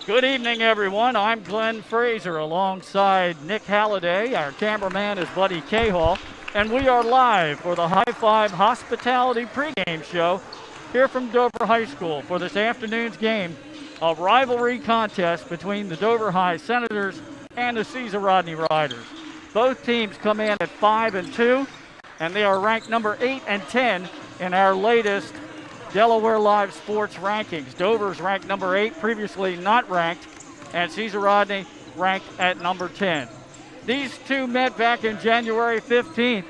Good evening, everyone. I'm Glenn Fraser alongside Nick Halliday. Our cameraman is Buddy Cahall. And we are live for the High Five Hospitality pregame show here from Dover High School for this afternoon's game, a rivalry contest between the Dover High Senators and the Caesar Rodney Riders. Both teams come in at 5-2, and they are ranked number 8 and 10 in our latest Delaware Live Sports rankings. Dover's ranked number 8, previously not ranked, and Caesar Rodney ranked at number 10. These two met back in January 15th.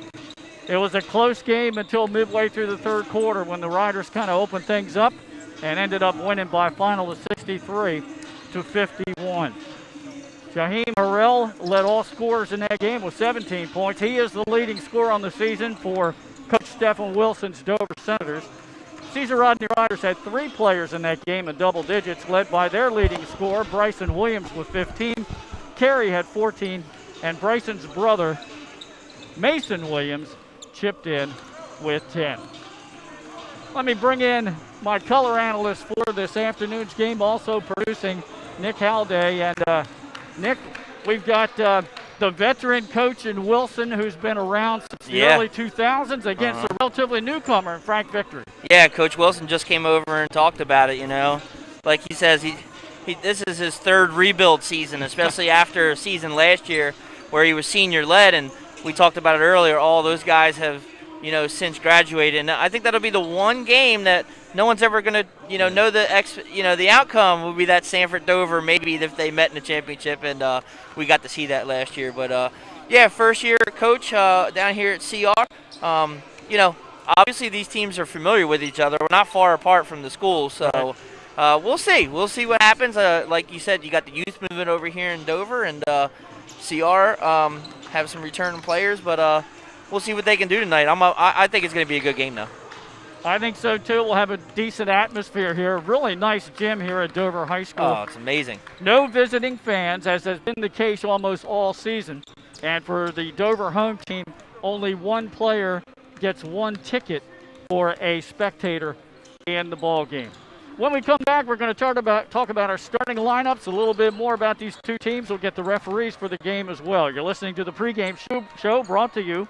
It was a close game until midway through the third quarter when the Riders kind of opened things up and ended up winning by a final of 63-51. Jaheim Harrell led all scorers in that game with 17 points. He is the leading scorer on the season for Coach Stephen Wilson's Dover Senators. Caesar Rodney Riders had 3 players in that game in double digits, led by their leading scorer, Bryson Williams, with 15. Carey had 14, and Bryson's brother, Mason Williams, chipped in with 10. Let me bring in my color analyst for this afternoon's game, also producing Nick Halliday. And Nick, we've got the veteran coach in Wilson, who's been around since the early 2000s, against a relatively newcomer in Frank Victory. Yeah, Coach Wilson just came over and talked about it, you know. Like he says, this is his third rebuild season, especially after a season last year where he was senior-led, and we talked about it earlier. All those guys have, since graduated, and I think that'll be the one game that no one's ever going to, know the outcome will be that Sanford-Dover, maybe if they met in the championship, and we got to see that last year. But, first year coach down here at CR. Obviously these teams are familiar with each other. We're not far apart from the school, so we'll see. We'll see what happens. Like you said, you got the youth movement over here in Dover, and CR have some returning players, but we'll see what they can do tonight. I think it's going to be a good game, though. I think so, too. We'll have a decent atmosphere here. Really nice gym here at Dover High School. Oh, it's amazing. No visiting fans, as has been the case almost all season. And for the Dover home team, only one player gets one ticket for a spectator in the ball game. When we come back, we're going to talk about our starting lineups, a little bit more about these two teams. We'll get the referees for the game as well. You're listening to the pregame show brought to you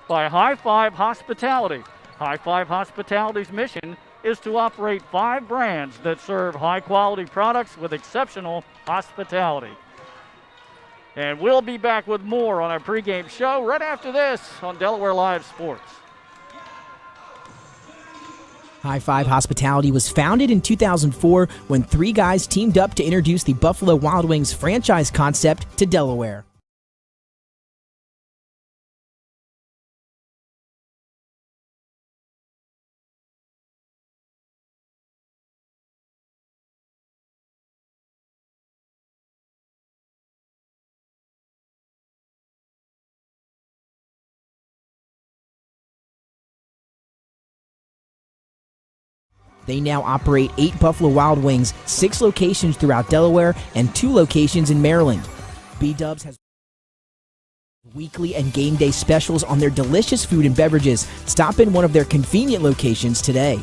by High Five Hospitality. High Five Hospitality's mission is to operate 5 brands that serve high-quality products with exceptional hospitality. And we'll be back with more on our pregame show right after this on Delaware Live Sports. High Five Hospitality was founded in 2004 when 3 guys teamed up to introduce the Buffalo Wild Wings franchise concept to Delaware. They now operate 8 Buffalo Wild Wings, 6 locations throughout Delaware, and 2 locations in Maryland. B-Dubs has weekly and game day specials on their delicious food and beverages. Stop in one of their convenient locations today.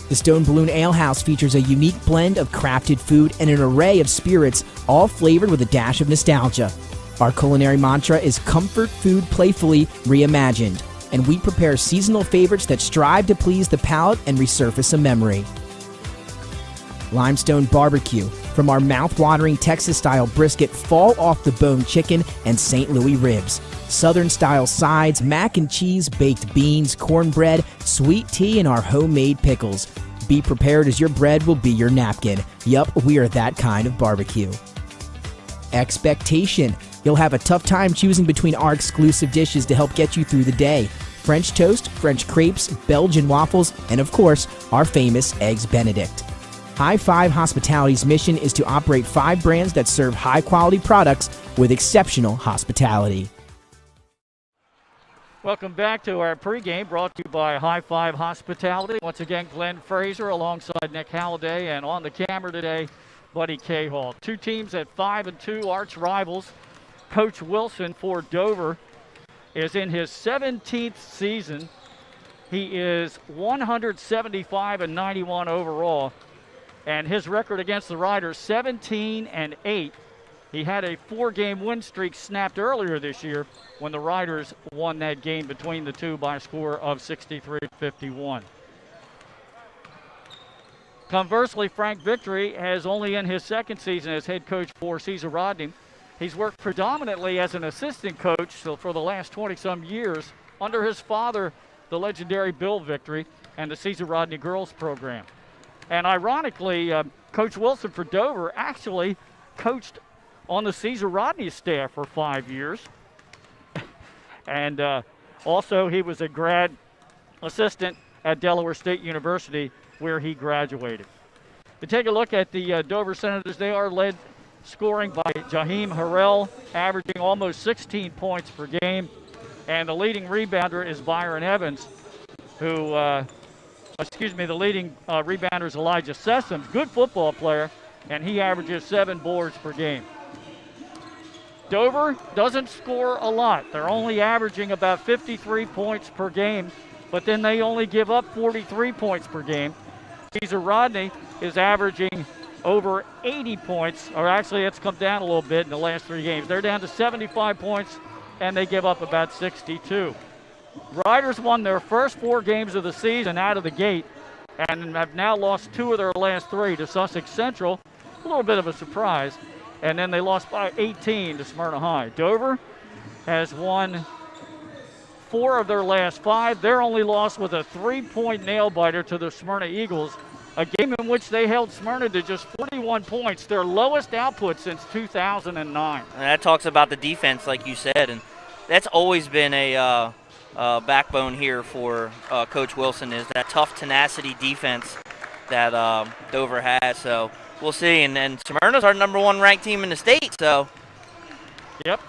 The Stone Balloon Ale House features a unique blend of crafted food and an array of spirits, all flavored with a dash of nostalgia. Our culinary mantra is comfort food playfully reimagined, and we prepare seasonal favorites that strive to please the palate and resurface a memory. Limestone Barbecue, from our mouth-watering Texas-style brisket, fall-off-the-bone chicken, and St. Louis ribs. Southern-style sides, mac and cheese, baked beans, cornbread, sweet tea, and our homemade pickles. Be prepared, as your bread will be your napkin. Yup, we are that kind of barbecue. Expectation. You'll have a tough time choosing between our exclusive dishes to help get you through the day. French toast, French crepes, Belgian waffles, and of course, our famous Eggs Benedict. High Five Hospitality's mission is to operate 5 brands that serve high-quality products with exceptional hospitality. Welcome back to our pregame, brought to you by High Five Hospitality. Once again, Glenn Fraser alongside Nick Halliday, and on the camera today, Buddy Cahall. 2 teams at 5-2, arch rivals. Coach Wilson for Dover is in his 17th season He is 175-91 overall, and his record against the Riders 17-8. He had a 4-game win streak snapped earlier this year when the Riders won that game between the two by a score of 63-51. Conversely, Frank Victory has only in his second season as head coach for Caesar Rodney. He's worked predominantly as an assistant coach for the last 20-some years under his father, the legendary Bill Victory, and the Caesar Rodney girls program. And ironically, Coach Wilson for Dover actually coached on the Caesar Rodney staff for 5 years. And also he was a grad assistant at Delaware State University where he graduated. To take a look at the Dover Senators, they are led scoring by Jaheim Harrell, averaging almost 16 points per game. And the leading rebounder is Byron Evans, who, the leading rebounder is Elijah Sessoms, good football player, and he averages 7 boards per game. Dover doesn't score a lot. They're only averaging about 53 points per game, but then they only give up 43 points per game. Caesar Rodney is averaging over 80 points, or actually it's come down a little bit in the last 3 games. They're down to 75 points, and they give up about 62. Riders won their first 4 games of the season out of the gate and have now lost 2 of their last 3 to Sussex Central. A little bit of a surprise. And then they lost by 18 to Smyrna High. Dover has won 4 of their last 5. Their only loss was a 3-point nail-biter to the Smyrna Eagles, a game in which they held Smyrna to just 41 points, their lowest output since 2009. And that talks about the defense, like you said, and that's always been a backbone here for Coach Wilson, is that tough tenacity defense that Dover has. So we'll see. And Smyrna's our number 1 ranked team in the state. So, yep,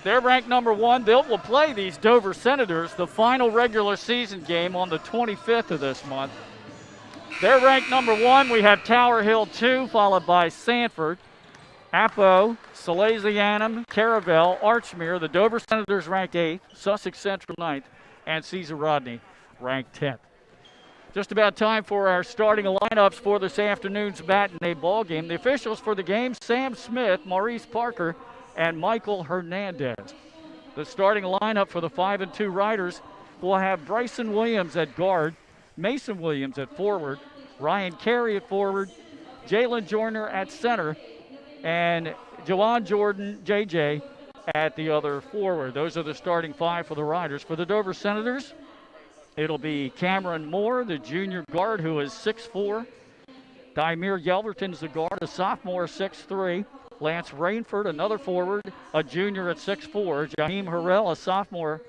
they're ranked number 1. They will play these Dover Senators, the final regular season game, on the 25th of this month. They're ranked number 1. We have Tower Hill 2, followed by Sanford, Apo, Salesianum, Caravel, Archmere. The Dover Senators ranked 8th, Sussex Central 9th, and Caesar Rodney ranked 10th. Just about time for our starting lineups for this afternoon's matinee ball game. The officials for the game: Sam Smith, Maurice Parker, and Michael Hernandez. The starting lineup for the 5-2 Riders will have Bryson Williams at guard, Mason Williams at forward, Ryan Carey at forward, Jalen Joyner at center, and Jawan Jordan, JJ, at the other forward. Those are the starting 5 for the Riders. For the Dover Senators, it'll be Cameron Moore, the junior guard, who is 6'4". Dymere Yelverton's the guard, a sophomore, 6'3". Lance Rainford, another forward, a junior at 6'4". Jaheim Harrell, a sophomore,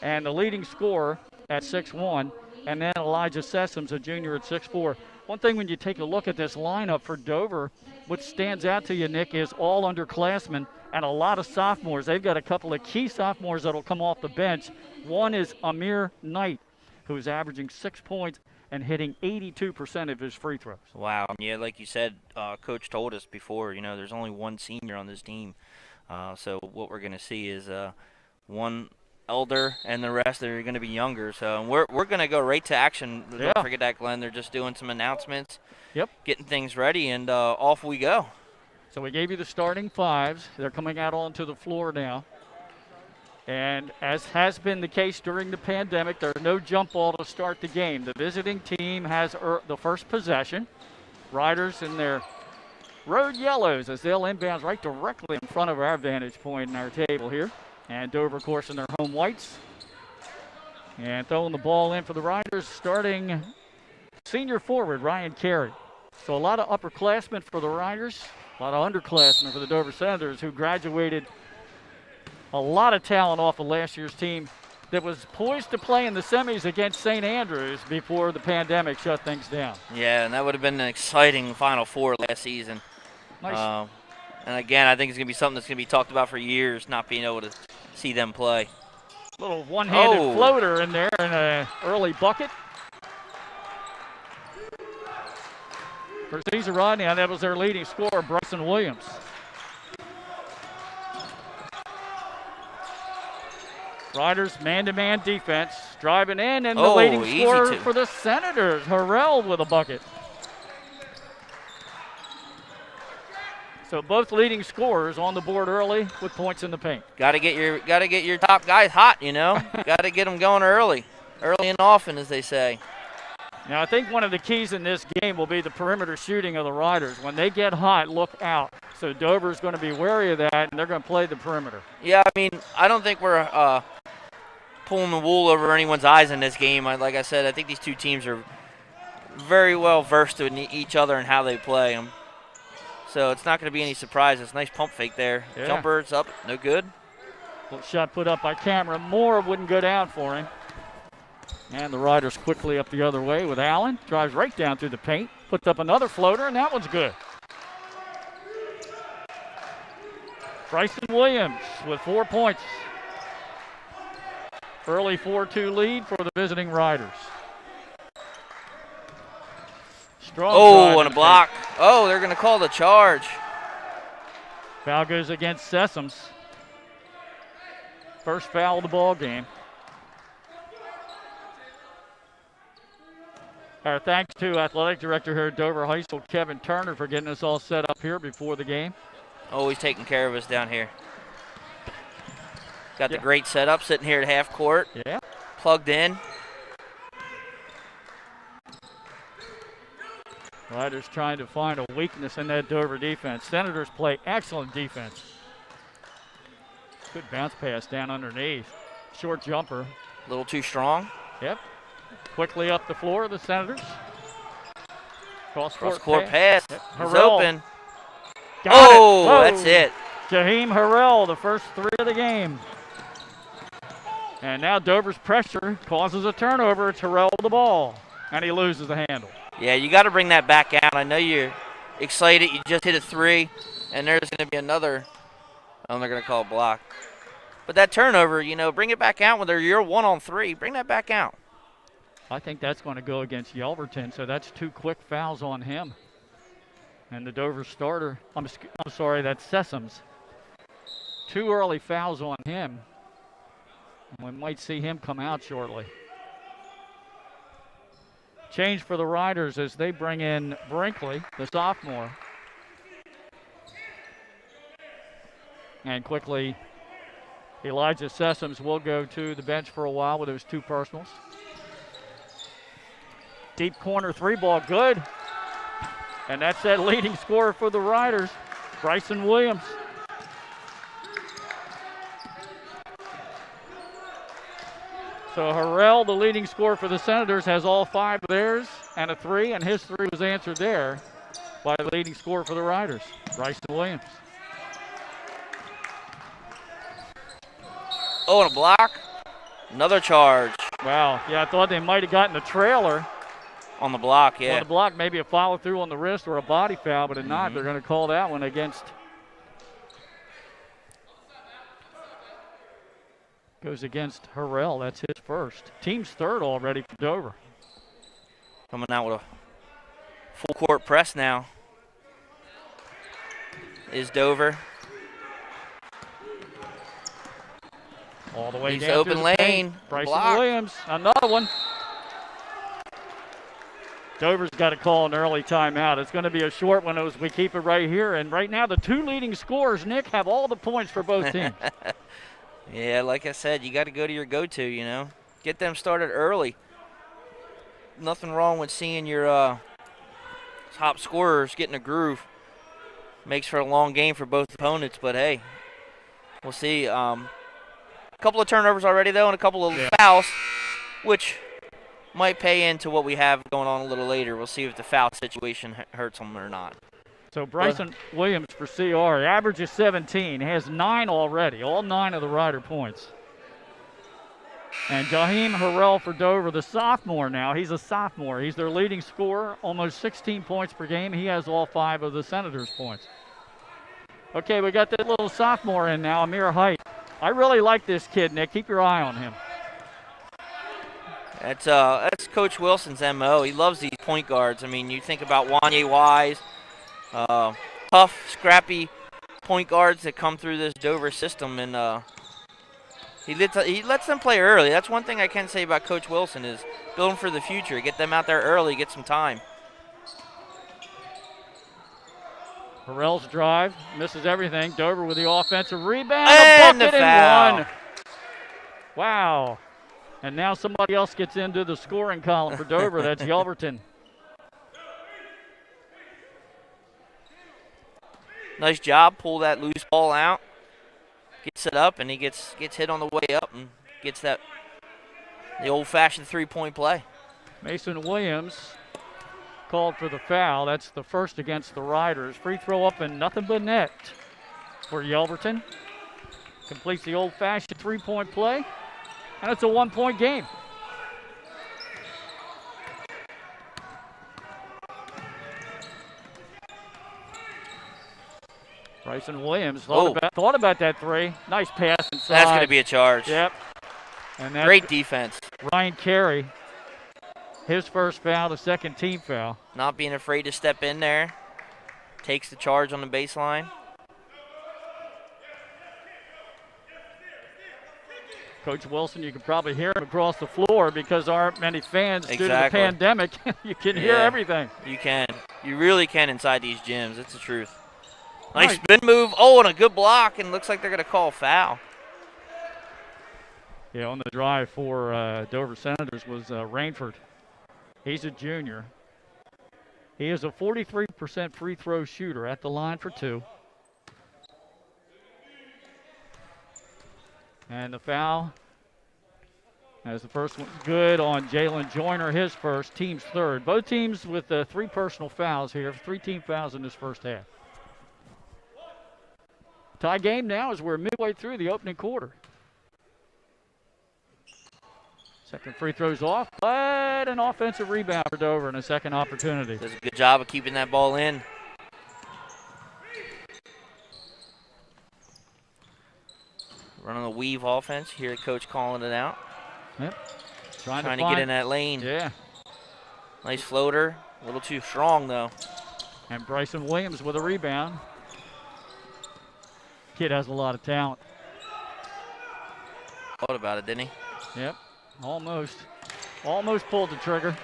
and the leading scorer at 6'1". And then Elijah Sessoms, a junior at 6'4". One thing when you take a look at this lineup for Dover, what stands out to you, Nick, is all underclassmen and a lot of sophomores. They've got a couple of key sophomores that'll come off the bench. One is Amir Knight, who's averaging 6 points and hitting 82% of his free throws. Wow. Yeah, like you said, Coach told us before, there's only 1 senior on this team. So what we're going to see is 1 elder and the rest are going to be younger. So we're going to go right to action. Yeah. Don't forget that, Glenn. They're just doing some announcements, Yep, getting things ready, and off we go. So we gave you the starting 5s. They're coming out onto the floor now. And as has been the case during the pandemic, there's no jump ball to start the game. The visiting team has the first possession. Riders in their road yellows as they'll inbounds right directly in front of our vantage point in our table here. And Dover, of course, in their home whites. And throwing the ball in for the Riders, starting senior forward Ryan Carey. So a lot of upperclassmen for the Riders, a lot of underclassmen for the Dover Senators, who graduated a lot of talent off of last year's team that was poised to play in the semis against St. Andrews before the pandemic shut things down. Yeah, and that would have been an exciting Final Four last season. Nice. And again, I think it's going to be something that's going to be talked about for years, not being able to see them play. Little one-handed floater in there and an early bucket. For Caesar Rodney, and that was their leading scorer, Bryson Williams. Riders man-to-man defense, driving in, and the Oh, leading easy scorer two. for the Senators, Harrell with a bucket. So both leading scorers on the board early with points in the paint. Got to get your top guys hot, you know. Got to get them going early and often, as they say. Now, I think one of the keys in this game will be the perimeter shooting of the Riders. When they get hot, look out. So Dover's going to be wary of that, and they're going to play the perimeter. Yeah, I mean, I don't think we're pulling the wool over anyone's eyes in this game. Like I said, I think these two teams are very well versed in each other and how they play them. So it's not going to be any surprises. Nice pump fake there. Yeah. Jumper, it's up, no good. Little shot put up by Cameron Moore, wouldn't go down for him. And the Riders quickly up the other way with Allen. Drives right down through the paint. Puts up another floater, and that one's good. Bryson Williams with 4 points. Early 4-2 lead for the visiting Riders. Strong drive And a block. Oh, they're going to call the charge. Foul goes against Sessoms. First foul of the ball game. Our thanks to Athletic Director here at Dover High School, Kevin Turner, for getting us all set up here before the game. Always taking care of us down here. Got the great setup sitting here at half court. Yeah. Plugged in. Riders trying to find a weakness in that Dover defense. Senators play excellent defense. Good bounce pass down underneath. Short jumper. A little too strong. Yep. Quickly up the floor, the Senators. Cross-court pass. Yep. It's Harrell. open. Got it. Oh, Whoa. that's it. Jaheim Harrell, the first three of the game. And now Dover's pressure causes a turnover. It's Harrell with the ball, and he loses the handle. Yeah, you got to bring that back out. I know you're excited. You just hit a three, and there's going to be another. Oh, they're going to call a block. But that turnover, you know, bring it back out when you're 1-on-3. Bring that back out. I think that's going to go against Yelverton, so that's 2 quick fouls on him. And the Dover starter, I'm sorry, that's Sessoms. 2 early fouls on him. We might see him come out shortly. Change for the Riders as they bring in Brinkley, the sophomore. And quickly, Elijah Sessoms will go to the bench for a while with those 2 personals. Deep corner 3-ball, good. And that's that leading scorer for the Riders, Bryson Williams. So Harrell, the leading scorer for the Senators, has all 5 of theirs and a 3, and his 3 was answered there by the leading scorer for the Riders, Bryson Williams. Oh, and a block. Another charge. Wow, yeah, I thought they might have gotten a trailer. On the block, yeah. On the block, maybe a follow through on the wrist or a body foul, but not. They're going to call that one against. Goes against Harrell. That's his first. Team's third already for Dover. Coming out with a full court press now is Dover. All the way He's down open through the lane. paint. Bryson Block. Williams, another one. Dover's got to call an early timeout. It's going to be a short one as we keep it right here. And right now, the 2 leading scorers, Nick, have all the points for both teams. Yeah, like I said, you got to go to your go-to, you know. Get them started early. Nothing wrong with seeing your top scorers get in a groove. Makes for a long game for both opponents, but hey, we'll see. A couple of turnovers already, though, and a couple of fouls, which might pay into what we have going on a little later. We'll see if the foul situation hurts them or not. So Bryson Williams for CR, averages 17, has 9 already, all 9 of the Rider points. And Jaheim Harrell for Dover, the sophomore now. He's a sophomore. He's their leading scorer, almost 16 points per game. He has all 5 of the Senators' points. Okay, we got that little sophomore in now, Amir Height. I really like this kid, Nick. Keep your eye on him. That's Coach Wilson's MO. He loves these point guards. I mean, you think about Wanye Wise, tough, scrappy point guards that come through this Dover system, and He lets them play early. That's one thing I can say about Coach Wilson is building for the future. Get them out there early, get some time. Harrell's drive misses everything. Dover with the offensive rebound. And a bucket the foul. and one. Wow. And now somebody else gets into the scoring column for Dover. That's Yelverton. Nice job. Pull that loose ball out. Gets it up, and he gets hit on the way up and gets the old-fashioned three-point play. Mason Williams called for the foul. That's the first against the Riders. Free throw up and nothing but net for Yelverton. Completes the old-fashioned three-point play, and it's a one-point game. Bryson Williams thought about that three. Nice pass inside. That's going to be a charge. Yep. And that's great defense. Ryan Carey, his first foul, the second team foul. Not being afraid to step in there. Takes the charge on the baseline. Coach Wilson, you can probably hear him across the floor because there aren't many fans due to the Exactly. pandemic. You can hear everything. You can. You really can inside these gyms. It's the truth. Nice spin move. Oh, and a good block, and looks like they're going to call a foul. Yeah, on the drive for Dover Senators was Rainford. He's a junior. He is a 43% free throw shooter at the line for two. And the foul, as the first one's good on Jalen Joyner, his first, team's third. Both teams with three personal fouls here, three team fouls in this first half. Tie game now as we're midway through the opening quarter. Second free throw's off, but an offensive rebound for Dover and a second opportunity. Does a good job of keeping that ball in. Running a weave offense. Hear the coach calling it out. Yep. Trying to get in that lane. Yeah. Nice floater. A little too strong, though. And Bryson Williams with a rebound. Kid has a lot of talent. Thought about it, didn't he? Yep. Almost pulled the trigger.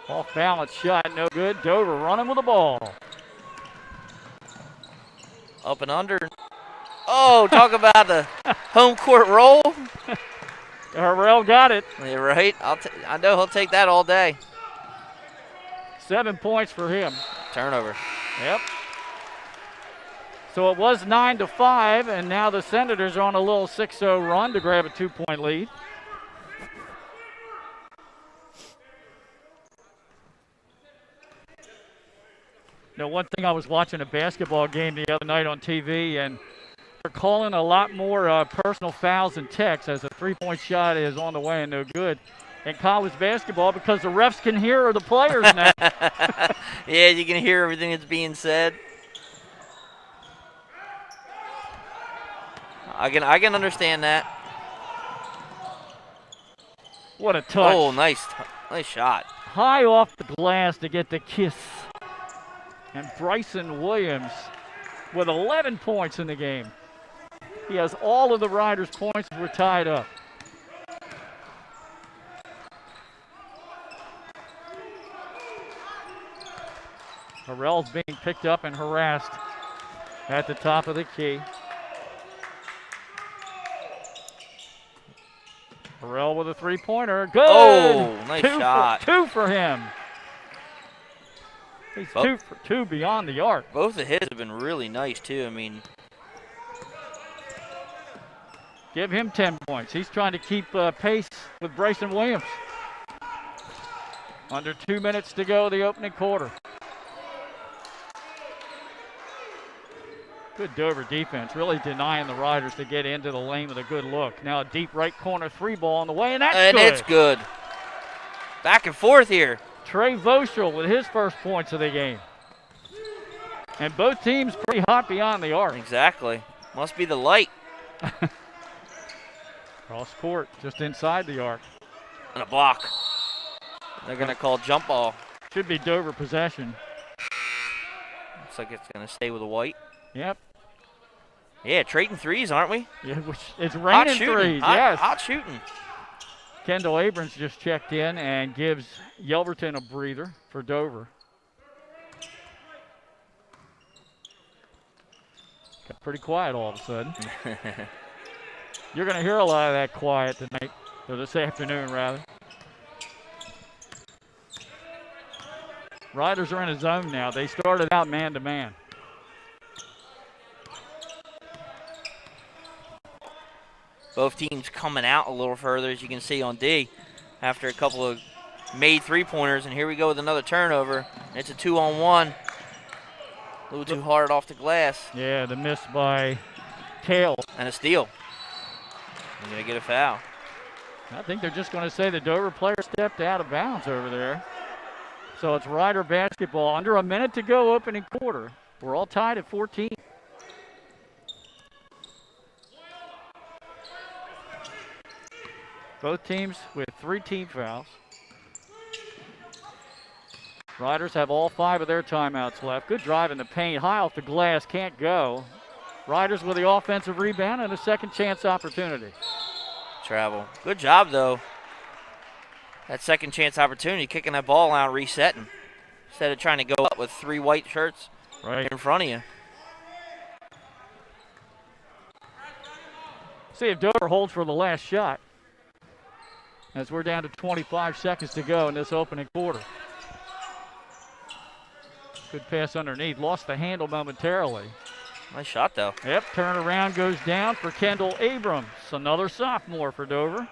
Off balance shot, no good. Dover running with the ball. Up and under. Oh, talk about the home court roll. Harrell got it. Yeah, right. I know he'll take that all day. 7 points for him. Turnover. Yep. So it was 9-5, and now the Senators are on a little 6-0 run to grab a 2-point lead. Now, one thing, I was watching a basketball game the other night on TV, and they're calling a lot more personal fouls and techs as a three-point shot is on the way and no good in college basketball because the refs can hear the players now. Yeah, you can hear everything that's being said. I can understand that. What a touch. Oh, nice shot. High off the glass to get the kiss. And Bryson Williams with 11 points in the game. He has all of the Riders' points were tied up. Harrell's being picked up and harassed at the top of the key. Harrell with a three-pointer. Good! Oh, nice shot. Two for him. He's 2 for 2 beyond the arc. Both of his have been really nice, too. I mean, give him 10 points. He's trying to keep pace with Bryson Williams. Under 2 minutes to go the opening quarter. Good Dover defense, really denying the Riders to get into the lane with a good look. Now a deep right corner three ball on the way, and that's good. And it's good. Back and forth here. Trey Voschel with his first points of the game. And both teams pretty hot beyond the arc. Exactly. Must be the light. Cross court, just inside the arc. And a block. They're going to call jump ball. Should be Dover possession. Looks like it's going to stay with the white. Yep. Yeah, trading threes, aren't we? Yeah, it's raining threes, yes. Hot shooting. Kendall Abrams just checked in and gives Yelverton a breather for Dover. Got pretty quiet all of a sudden. You're going to hear a lot of that quiet tonight, or this afternoon, rather. Riders are in a zone now. They started out man-to-man. Both teams coming out a little further, as you can see on D, after a couple of made three-pointers. And here we go with another turnover. It's a 2-on-1. A little too hard off the glass. Yeah, the miss by Kale. And a steal. I'm going to get a foul. I think they're just going to say the Dover player stepped out of bounds over there. So it's Rider basketball. Under a minute to go, opening quarter. We're all tied at 14. Both teams with 3 team fouls. Riders have all 5 of their timeouts left. Good drive in the paint. High off the glass. Can't go. Riders with the offensive rebound and a second chance opportunity. Travel. Good job, though. That second chance opportunity, kicking that ball out, resetting. Instead of trying to go up with 3 white shirts in front of you. See if Dover holds for the last shot. As we're down to 25 seconds to go in this opening quarter. Good pass underneath. Lost the handle momentarily. Nice shot, though. Yep, turnaround goes down for Kendall Abrams. Another sophomore for Dover.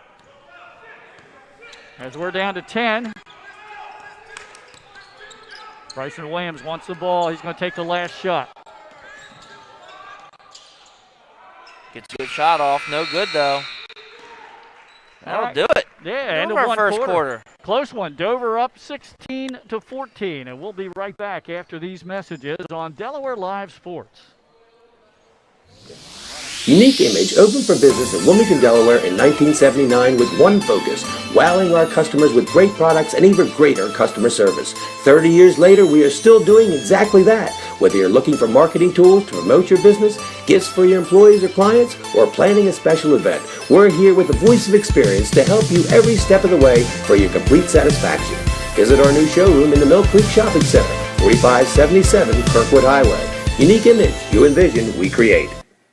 As we're down to 10. Bryson Williams wants the ball. He's going to take the last shot. Gets a good shot off. No good, though. That'll do it. Yeah, end of our first quarter. quarter. Close one. Dover up 16-14. And we'll be right back after these messages on Delaware Live Sports. Unique Image opened for business in Wilmington, Delaware in 1979 with one focus, wowing our customers with great products and even greater customer service. 30 years later, we are still doing exactly that. Whether you're looking for marketing tools to promote your business, gifts for your employees or clients, or planning a special event, we're here with the voice of experience to help you every step of the way for your complete satisfaction. Visit our new showroom in the Mill Creek Shopping Center, 4577 Kirkwood Highway. Unique Image, you envision, we create.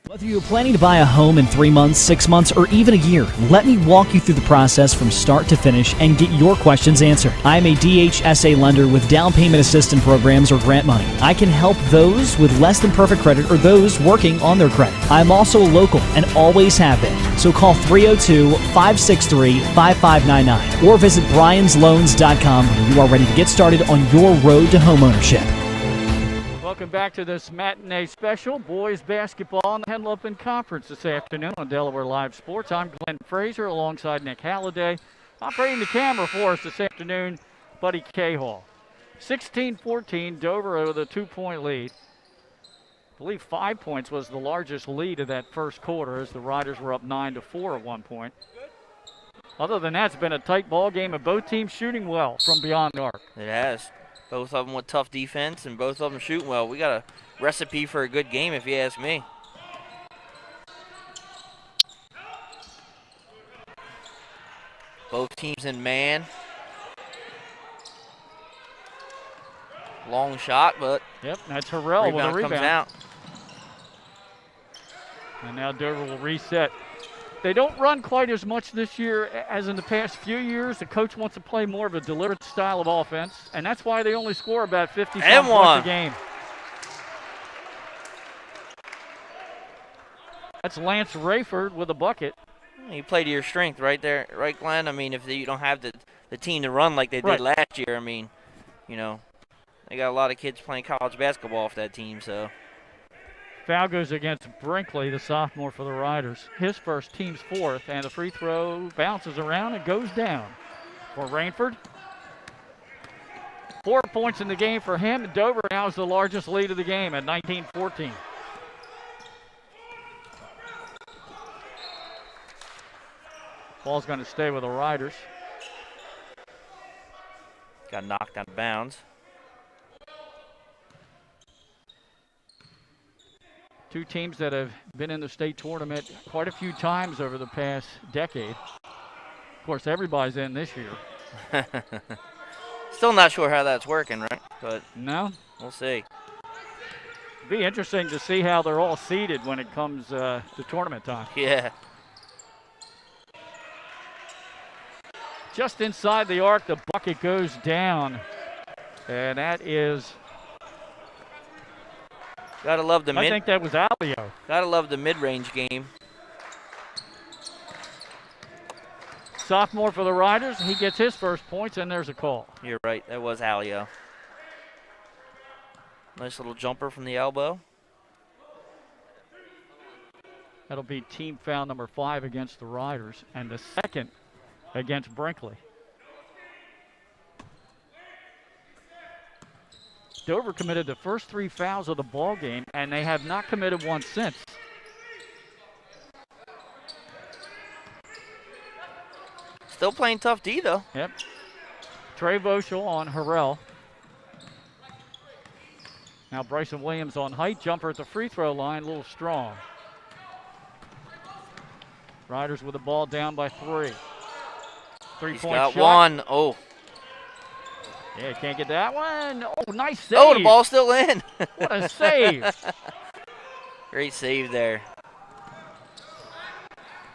Whether you're planning to buy a home in 3 months, 6 months, or even a year, let me walk you through the process from start to finish and get your questions answered. I'm a DHSA lender with down payment assistance programs or grant money. I can help those with less than perfect credit or those working on their credit. I'm also a local and always have been. So call 302-563-5599 or visit bryans.loans.com when you are ready to get started on your road to homeownership. Welcome back to this matinee special, boys basketball in the Henlopen Conference this afternoon on Delaware Live Sports. I'm Glenn Fraser alongside Nick Halliday. Operating the camera for us this afternoon, Buddy Cahall. 16-14, Dover with a 2-point lead. I believe 5 points was the largest lead of that first quarter as the Riders were up 9-4 at one point. Other than that, it's been a tight ball game and both teams shooting well from beyond the arc. It has. Both of them with tough defense and both of them shooting well. We got a recipe for a good game if you ask me. Both teams in man. Long shot, but yep, that's Harrell with a rebound. Comes out. And now Dover will reset. They don't run quite as much this year as in the past few years. The coach wants to play more of a deliberate style of offense, and that's why they only score about 50 points a game. That's Lance Rayford with a bucket. You play to your strength right there, right, Glenn? I mean, if you don't have the team to run like they did last year, I mean, you know, they got a lot of kids playing college basketball off that team, so. Foul goes against Brinkley, the sophomore for the Riders. His first, team's fourth, and the free throw bounces around and goes down for Rainford. 4 points in the game for him. Dover now is the largest lead of the game at 19-14. Ball's going to stay with the Riders. Got knocked out of bounds. Two teams that have been in the state tournament quite a few times over the past decade. Of course, everybody's in this year. Still not sure how that's working, right? But no, we'll see. Be interesting to see how they're all seeded when it comes to tournament time. Yeah. Just inside the arc, the bucket goes down, and that is. Gotta love the I think that was Alio. Gotta love the mid-range game. Sophomore for the Riders. He gets his first points, and there's a call. You're right. That was Alio. Nice little jumper from the elbow. That'll be team foul number 5 against the Riders, and the second against Brinkley. Dover committed the first 3 fouls of the ball game, and they have not committed one since. Still playing tough D, though. Yep. Trey Voschel on Harrell. Now Bryson Williams on height. Jumper at the free throw line, a little strong. Riders with the ball down by 3. Three-point shot. He's got one. Oh. Yeah, can't get that one. Oh, nice save. Oh, the ball's still in. What a save. Great save there.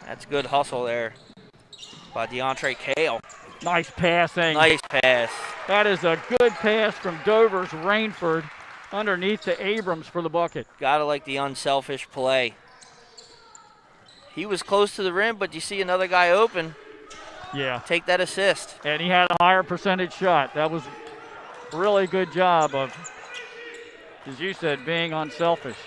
That's good hustle there by DeAndre Kale. Nice passing. Nice pass. That is a good pass from Dover's Rainford underneath to Abrams for the bucket. Gotta like the unselfish play. He was close to the rim, but you see another guy open. Yeah. Take that assist. And he had a higher percentage shot. That was a really good job of, as you said, being unselfish.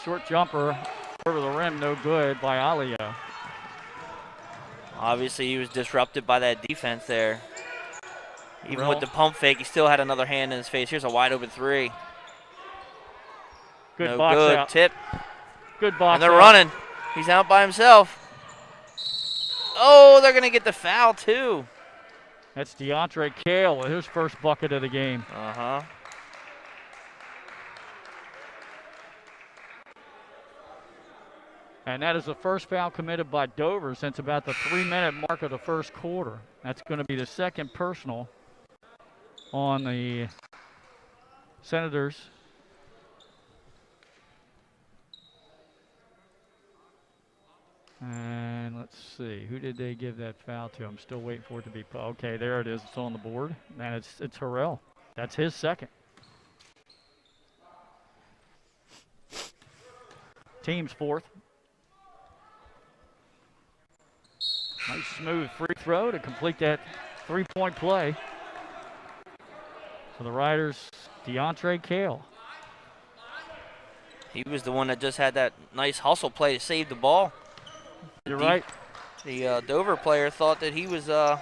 Short jumper over the rim, no good by Alio. Obviously, he was disrupted by that defense there. Even Harrell. with the pump fake, he still had another hand in his face. Here's a wide open 3. Good no box good. out. Tip. Good box And they're out. running. He's out by himself. Oh, they're going to get the foul, too. That's DeAndre Kale with his first bucket of the game. Uh-huh. And that is the first foul committed by Dover since about the 3-minute mark of the first quarter. That's going to be the second personal on the Senators. And let's see, who did they give that foul to? I'm still waiting for it to be. Okay, there it is. It's on the board. And it's Harrell. That's his second. Team's fourth. Nice smooth free throw to complete that 3-point play. So the Riders, DeAndre Kale. He was the one that just had that nice hustle play to save the ball. You're right. The Dover player thought that he was out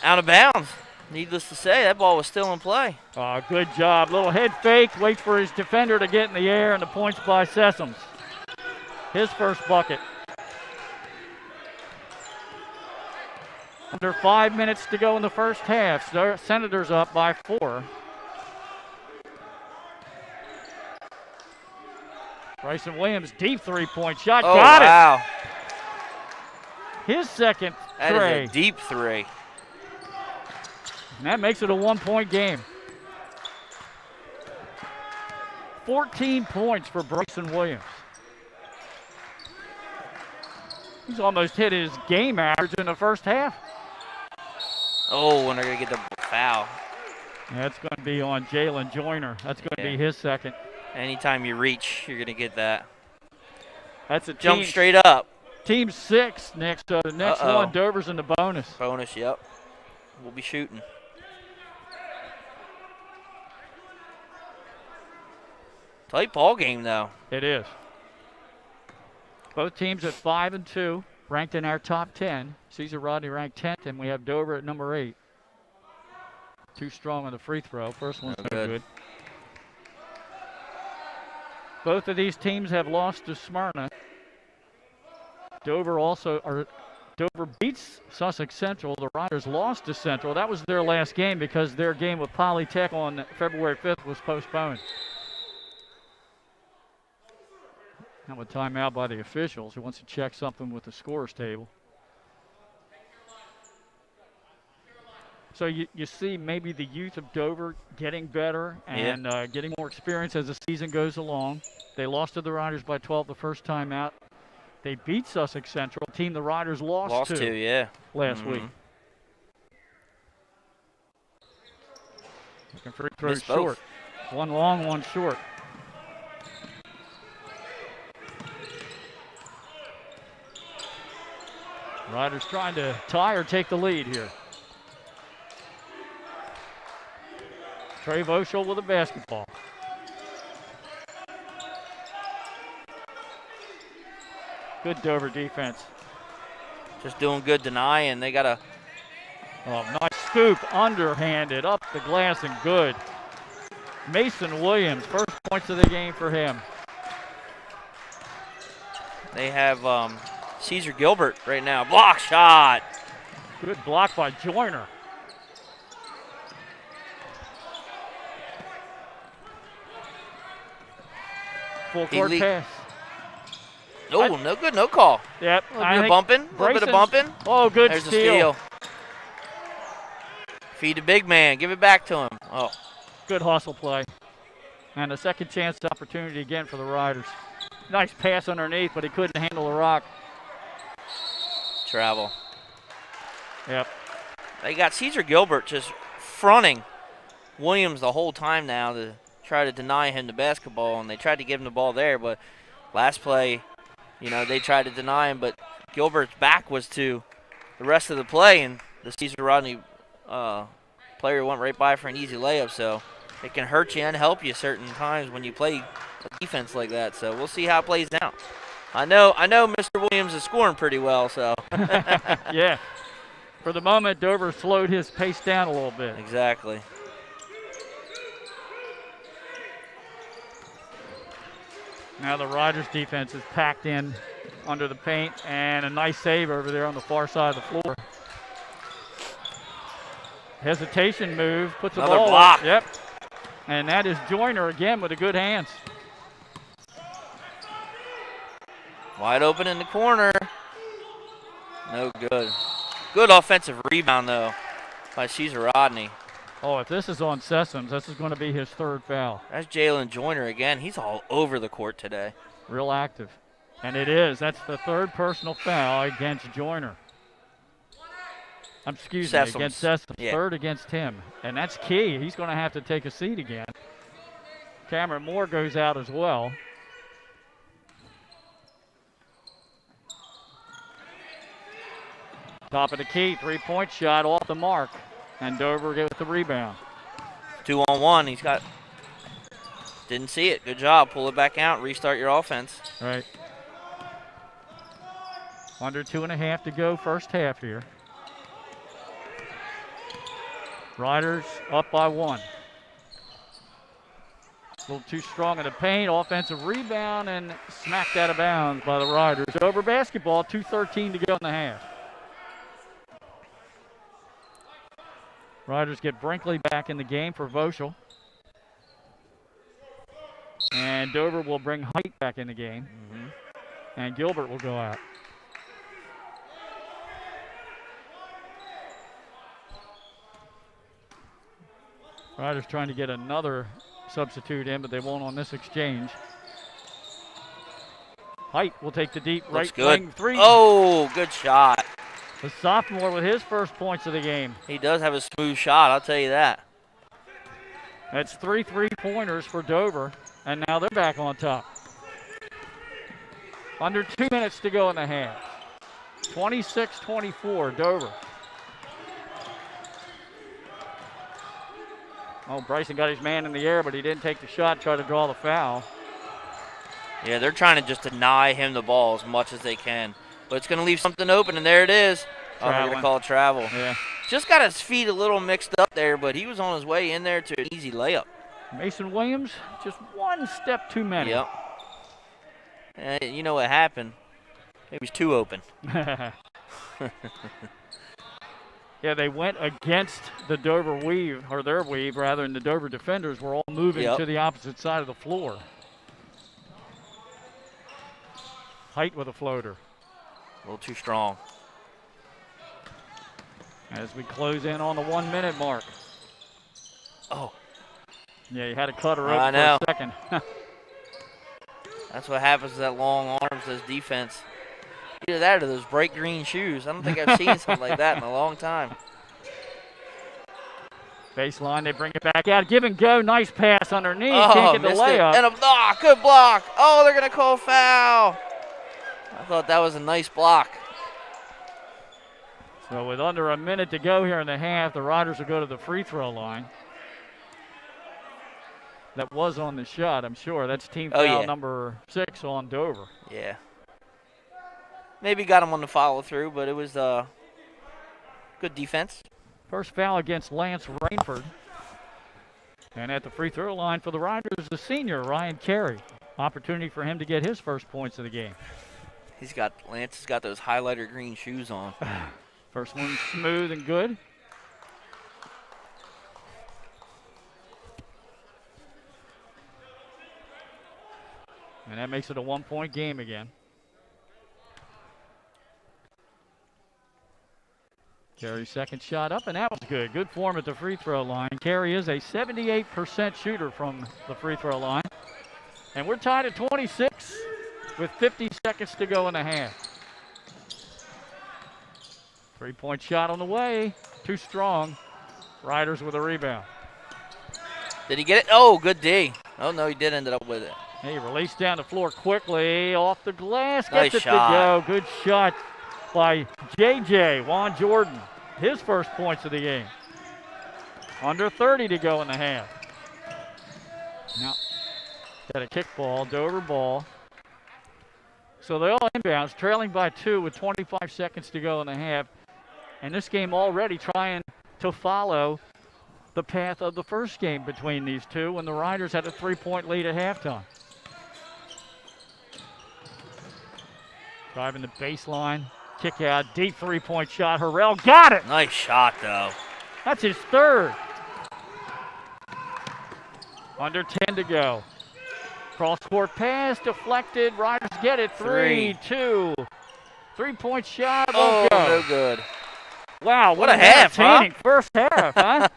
of bounds. Needless to say, that ball was still in play. Good job. Little head fake. Waits for his defender to get in the air, and the points by Sessoms. His first bucket. Under 5 minutes to go in the first half. So Senators up by 4. Bryson Williams, deep 3-point shot. Oh, Got wow. it. His second That tray. is a deep 3. And that makes it a 1-point game. 14 points for Bryson Williams. He's almost hit his game average in the first half. Oh, and they're going to get the foul. That's going to be on Jalen Joyner. That's going to be his second. Anytime you reach, you're going to get that. That's a Jump team, straight up. Team 6 next. The next one, Dover's in the bonus. Bonus, yep. We'll be shooting. Tight ball game, though. It is. Both teams at 5-2, ranked in our top 10. Caesar Rodney ranked 10th, and we have Dover at number 8. Too strong on the free throw. First one's no good. Both of these teams have lost to Smyrna. Dover also, or Dover beats Sussex Central. The Riders lost to Central. That was their last game because their game with Polytech on February 5th was postponed. Now a timeout by the officials who wants to check something with the scores table. So you see maybe the youth of Dover getting better and getting more experience as the season goes along. They lost to the Riders by 12 the first time out. They beat Sussex Central, a team the Riders lost to last week. Looking for free throws short. One long, one short. Riders trying to tie or take the lead here. Trey Voschel with a basketball. Good Dover defense. Just doing good denying. They got a nice scoop, underhanded, up the glass and good. Mason Williams, first points of the game for him. They have Caesar Gilbert right now. Block shot. Good block by Joyner. Full court pass. Oh, no good, no call. Yep. A little bit of bumping. Oh, good There's steal. a steal. Feed the big man. Give it back to him. Oh. Good hustle play. And a second chance opportunity again for the Riders. Nice pass underneath, but he couldn't handle the rock. Travel. Yep. They got Caesar Gilbert just fronting Williams the whole time now to try to deny him the basketball, and they tried to give him the ball there, but last play, they tried to deny him, but Gilbert's back was to the rest of the play, and the Caesar Rodney player went right by for an easy layup, so it can hurt you and help you certain times when you play a defense like that, so we'll see how it plays out. I know Mr. Williams is scoring pretty well, so. Yeah. For the moment, Dover slowed his pace down a little bit. Exactly. Now the Riders defense is packed in under the paint, and a nice save over there on the far side of the floor. Hesitation move, puts the ball block. Up. Yep. And that is Joyner again with the good hands. Wide open in the corner. No good. Good offensive rebound, though, by Caesar Rodney. Oh, if this is on Sessoms, this is going to be his third foul. That's Jalen Joyner again. He's all over the court today. Real active. And it is. That's the third personal foul against Joyner. Against Sessoms. Yeah. Third against him. And that's key. He's going to have to take a seat again. Cameron Moore goes out as well. Top of the key, three-point shot off the mark. And Dover with the rebound. 2-on-1. Didn't see it. Good job. Pull it back out. Restart your offense. Right. Under 2.5 to go first half here. Riders up by 1. A little too strong in the paint. Offensive rebound and smacked out of bounds by the Riders. Dover basketball, 2:13 to go in the half. Riders get Brinkley back in the game for Voschel. And Dover will bring Height back in the game. And Gilbert will go out. Riders trying to get another substitute in, but they won't on this exchange. Height will take the deep right wing three. Oh, good shot. The sophomore with his first points of the game. He does have a smooth shot, I'll tell you that. That's 3 3-pointers for Dover, and now they're back on top. Under 2 minutes to go in the half. 26-24, Dover. Oh, Bryson got his man in the air, but he didn't take the shot, try to draw the foul. Yeah, they're trying to just deny him the ball as much as they can. But it's going to leave something open, and there it is. Oh, they're going to call it travel. Yeah. Just got his feet a little mixed up there, but he was on his way in there to an easy layup. Mason Williams, just one step too many. Yep. And you know what happened? He was too open. Yeah, they went against the Dover weave, or their weave rather, and the Dover defenders were all moving to the opposite side of the floor. Height with a floater. A little too strong. As we close in on the 1 minute mark. Oh. Yeah, you had to cut her open I know. for a second. That's what happens to that long arms, this defense. Either that or those bright green shoes. I don't think I've seen something like that in a long time. Baseline, they bring it back out. Give and go, nice pass underneath. Oh, Can't get the missed it. layup. And a block, good block. Oh, they're going to call foul. I thought that was a nice block. So with under a minute to go here in the half, the Riders will go to the free throw line. That was on the shot, I'm sure. That's team foul number 6 on Dover. Yeah. Maybe got him on the follow through, but it was good defense. First foul against Lance Rainford. And at the free throw line for the Riders, the senior, Ryan Carey. Opportunity for him to get his first points of the game. Lance has got those highlighter green shoes on. First one smooth and good. And that makes it a 1-point game again. Carey's second shot up, and that was good. Good form at the free throw line. Carey is a 78% shooter from the free throw line. And we're tied at 26 with 50 seconds to go in the half. 3-point shot on the way. Too strong. Riders with a rebound. Did he get it? Oh, good D. Oh, no, he did end up with it. He released down the floor quickly. Off the glass. Nice Gets it shot. to go. Good shot by JJ, Juan Jordan. His first points of the game. Under 30 to go in the half. Now, got a kick ball, Dover ball. So they all inbounds, trailing by 2 with 25 seconds to go in the half. And this game already trying to follow the path of the first game between these two when the Riders had a 3-point lead at halftime. Driving the baseline. Kick out, deep 3-point shot. Harrell got it. Nice shot, though. That's his third. Under 10 to go. Cross-court pass, deflected. Riders get it. 3-2. 3-point shot. Oh, go. no good. Wow, what a half, huh? First half, huh?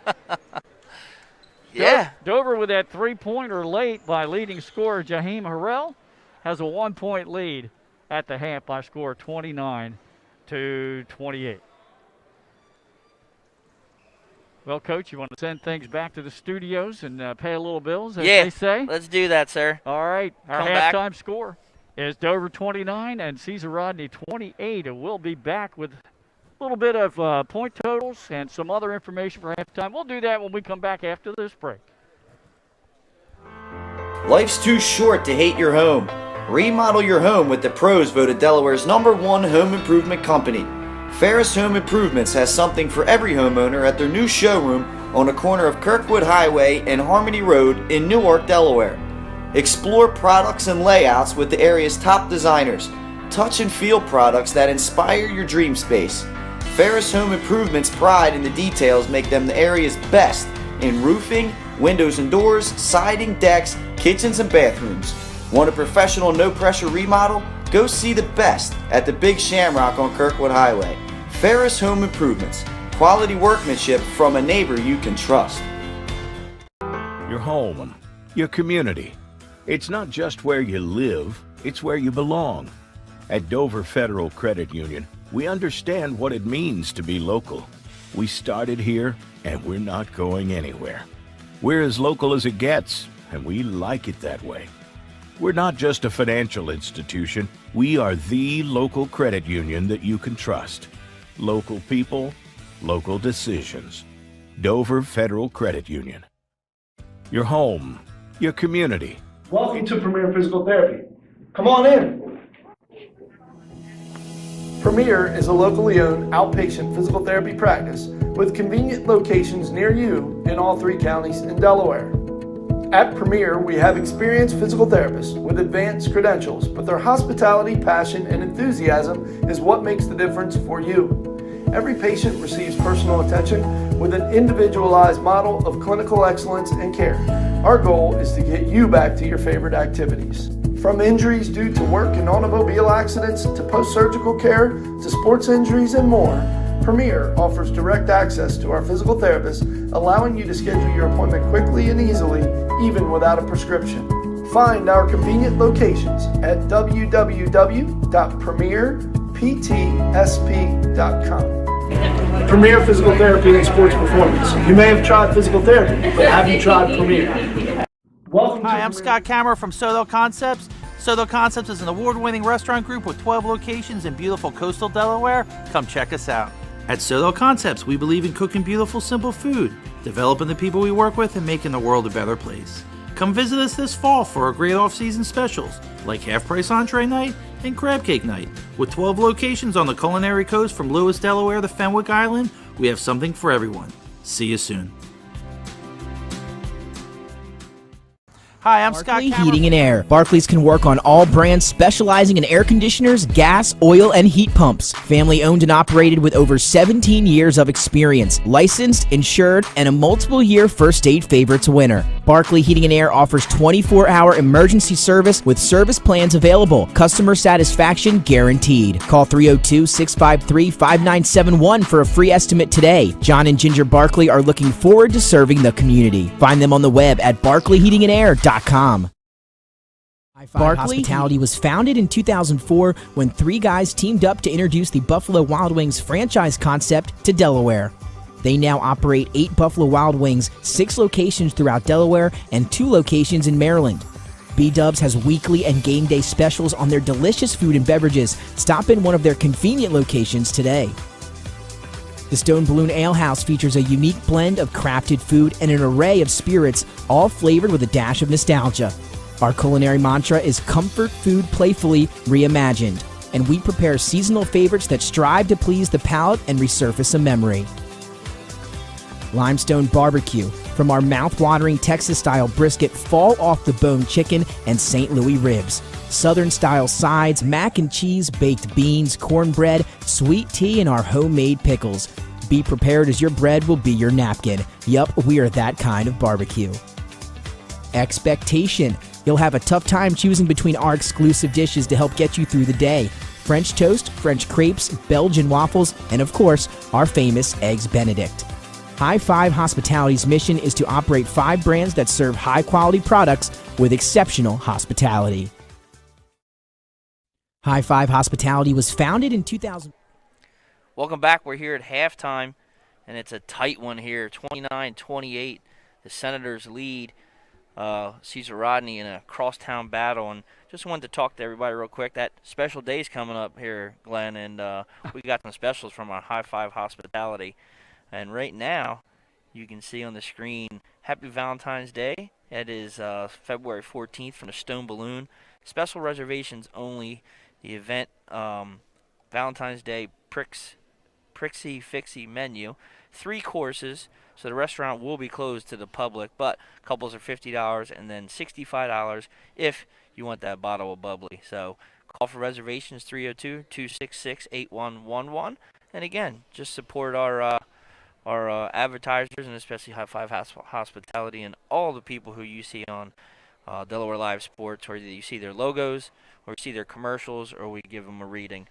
Yeah. Dover with that 3-pointer late by leading scorer Jaheim Harrell has a 1-point lead at the half by score 29-28. Well, Coach, you want to send things back to the studios and pay a little bills, as they say? Let's do that, sir. All right. Our Come halftime back. score is Dover 29 and Caesar Rodney 28. And we'll be back with a little bit of point totals and some other information for halftime. We'll do that when we come back after this break. Life's too short to hate your home. Remodel your home with the pros voted Delaware's #1 home improvement company. Ferris Home Improvements has something for every homeowner at their new showroom on the corner of Kirkwood Highway and Harmony Road in Newark, Delaware. Explore products and layouts with the area's top designers. Touch and feel products that inspire your dream space. Ferris Home Improvements' pride in the details make them the area's best in roofing, windows and doors, siding, decks, kitchens, and bathrooms. Want a professional, no-pressure remodel? Go see the best at the Big Shamrock on Kirkwood Highway. Ferris Home Improvements. Quality workmanship from a neighbor you can trust. Your home, your community. It's not just where you live, it's where you belong. At Dover Federal Credit Union, we understand what it means to be local. We started here, and we're not going anywhere. We're as local as it gets, and we like it that way. We're not just a financial institution. We are the local credit union that you can trust. Local people, local decisions. Dover Federal Credit Union. Your home, your community. Welcome to Premier Physical Therapy. Come on in. Premier is a locally owned outpatient physical therapy practice with convenient locations near you in all 3 counties in Delaware. At Premier, we have experienced physical therapists with advanced credentials, but their hospitality, passion, and enthusiasm is what makes the difference for you. Every patient receives personal attention with an individualized model of clinical excellence and care. Our goal is to get you back to your favorite activities. From injuries due to work and automobile accidents to post-surgical care to sports injuries and more, Premier offers direct access to our physical therapists, allowing you to schedule your appointment quickly and easily, even without a prescription. Find our convenient locations at www.premierptsp.com. Premier Physical Therapy and Sports Performance. You may have tried physical therapy, but have you tried Premier? Hi, I'm Scott Kammerer from Soto Concepts. Soto Concepts is an award-winning restaurant group with 12 locations in beautiful coastal Delaware. Come check us out. At Soto Concepts, we believe in cooking beautiful, simple food, developing the people we work with, and making the world a better place. Come visit us this fall for our great off-season specials, like half-price entree night and crab cake night. With 12 locations on the culinary coast from Lewis, Delaware to Fenwick Island, we have something for everyone. See you soon. Hi, I'm Scott Barkley Kammerer. Heating and Air. Barclays can work on all brands specializing in air conditioners, gas, oil, and heat pumps. Family owned and operated with over 17 years of experience. Licensed, insured, and a multiple-year First State Favorites winner. Barkley Heating and Air offers 24-hour emergency service with service plans available. Customer satisfaction guaranteed. Call 302-653-5971 for a free estimate today. John and Ginger Barkley are looking forward to serving the community. Find them on the web at barkleyheatingandair.com. Barkley Hospitality was founded in 2004 when three guys teamed up to introduce the Buffalo Wild Wings franchise concept to Delaware. They now operate 8 Buffalo Wild Wings, 6 locations throughout Delaware, and 2 locations in Maryland. B-Dubs has weekly and game day specials on their delicious food and beverages. Stop in one of their convenient locations today. The Stone Balloon Ale House features a unique blend of crafted food and an array of spirits, all flavored with a dash of nostalgia. Our culinary mantra is comfort food playfully reimagined, and we prepare seasonal favorites that strive to please the palate and resurface a memory. Limestone Barbecue, from our mouth-watering Texas-style brisket, fall-off-the-bone chicken, and St. Louis ribs. Southern-style sides, mac and cheese, baked beans, cornbread, sweet tea, and our homemade pickles. Be prepared as your bread will be your napkin. Yup, we are that kind of barbecue. Expectation. You'll have a tough time choosing between our exclusive dishes to help get you through the day. French toast, French crepes, Belgian waffles, and of course, our famous Eggs Benedict. High Five Hospitality's mission is to operate 5 brands that serve high-quality products with exceptional hospitality. High Five Hospitality was founded in 2000. Welcome back. We're here at halftime, and it's a tight one here, 29-28. The Senators lead Cesar Rodney in a crosstown battle, and just wanted to talk to everybody real quick. That special day's coming up here, Glenn, and we got some specials from our High Five Hospitality. And right now, you can see on the screen, Happy Valentine's Day. It is February 14th from the Stone Balloon. Special reservations only. The event, Valentine's Day Prixie Fixie menu. 3 courses, so the restaurant will be closed to the public, but couples are $50 and then $65 if you want that bottle of bubbly. So call for reservations, 302-266-8111. And again, just support our advertisers, and especially High Five Hospitality and all the people who you see on Delaware Live Sports, or you see their logos, or you see their commercials, or we give them a reading.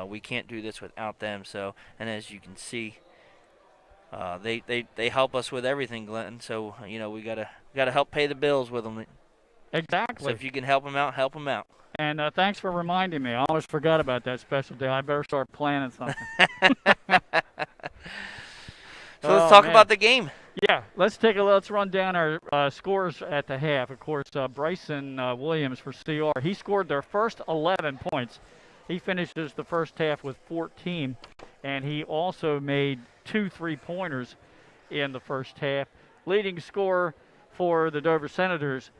We can't do this without them. So, and as you can see, they help us with everything, Glenn. So we gotta help pay the bills with them. Exactly. So if you can help them out, help them out. And thanks for reminding me. I almost forgot about that special day. I better start planning something. So let's talk about the game. Yeah, let's run down our scores at the half. Of course, Bryson Williams for CR, he scored their first 11 points. He finishes the first half with 14, and he also made 2 3-pointers in the first half. Leading scorer for the Dover Senators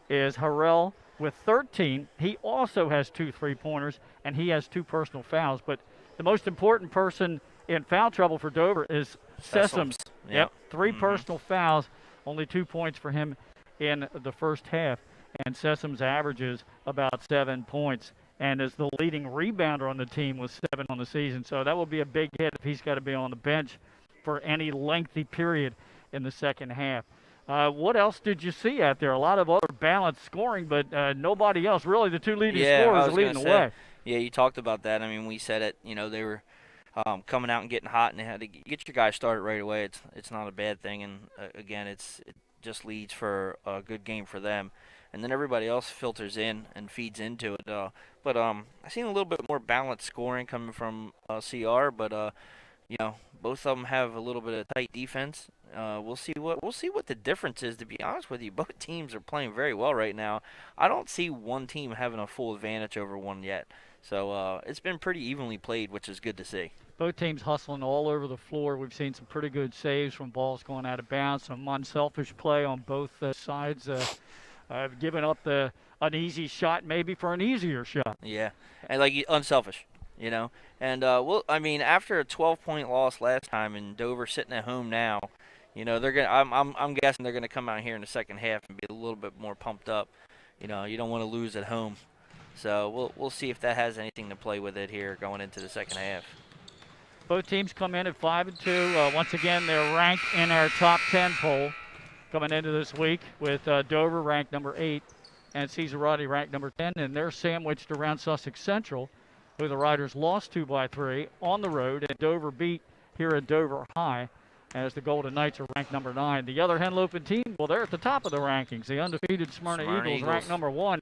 is Harrell with 13. He also has 2 3-pointers, and he has 2 personal fouls. But the most important person in foul trouble for Dover is Sessoms. Yep. 3 personal fouls, only 2 points for him in the first half, and Sessom's averages about 7 points and is the leading rebounder on the team with 7 on the season. So that will be a big hit if he's got to be on the bench for any lengthy period in the second half. What else did you see out there? A lot of other balanced scoring, but nobody else. Really, the two leading scorers are leading the way. Yeah, you talked about that. I mean, we said it. You know, they were coming out and getting hot, and they had to get your guys started right away. It's not a bad thing, and again, it just leads for a good game for them. And then everybody else filters in and feeds into it. But I've seen a little bit more balanced scoring coming from CR, but you know, both of them have a little bit of tight defense. We'll see what the difference is. To be honest with you, both teams are playing very well right now. I don't see one team having a full advantage over one yet. So it's been pretty evenly played, which is good to see. Both teams hustling all over the floor. We've seen some pretty good saves from balls going out of bounds, some unselfish play on both sides. Giving up an easy shot maybe for an easier shot. Yeah, and like unselfish, you know. And I mean, after a 12-point loss last time, and Dover sitting at home now, you know, they're gonna. I'm guessing they're gonna come out here in the second half and be a little bit more pumped up. You know, you don't want to lose at home, so we'll see if that has anything to play with it here going into the second half. Both teams come in at 5-2. Once again, they're ranked in our top 10 poll coming into this week, with Dover ranked number 8 and Cesar Rodney ranked number 10, and they're sandwiched around Sussex Central, who the Riders lost to by 3 on the road, and Dover beat here at Dover High, as the Golden Knights are ranked number 9. The other Henlopen team, well, they're at the top of the rankings. The undefeated Smyrna Eagles ranked number 1.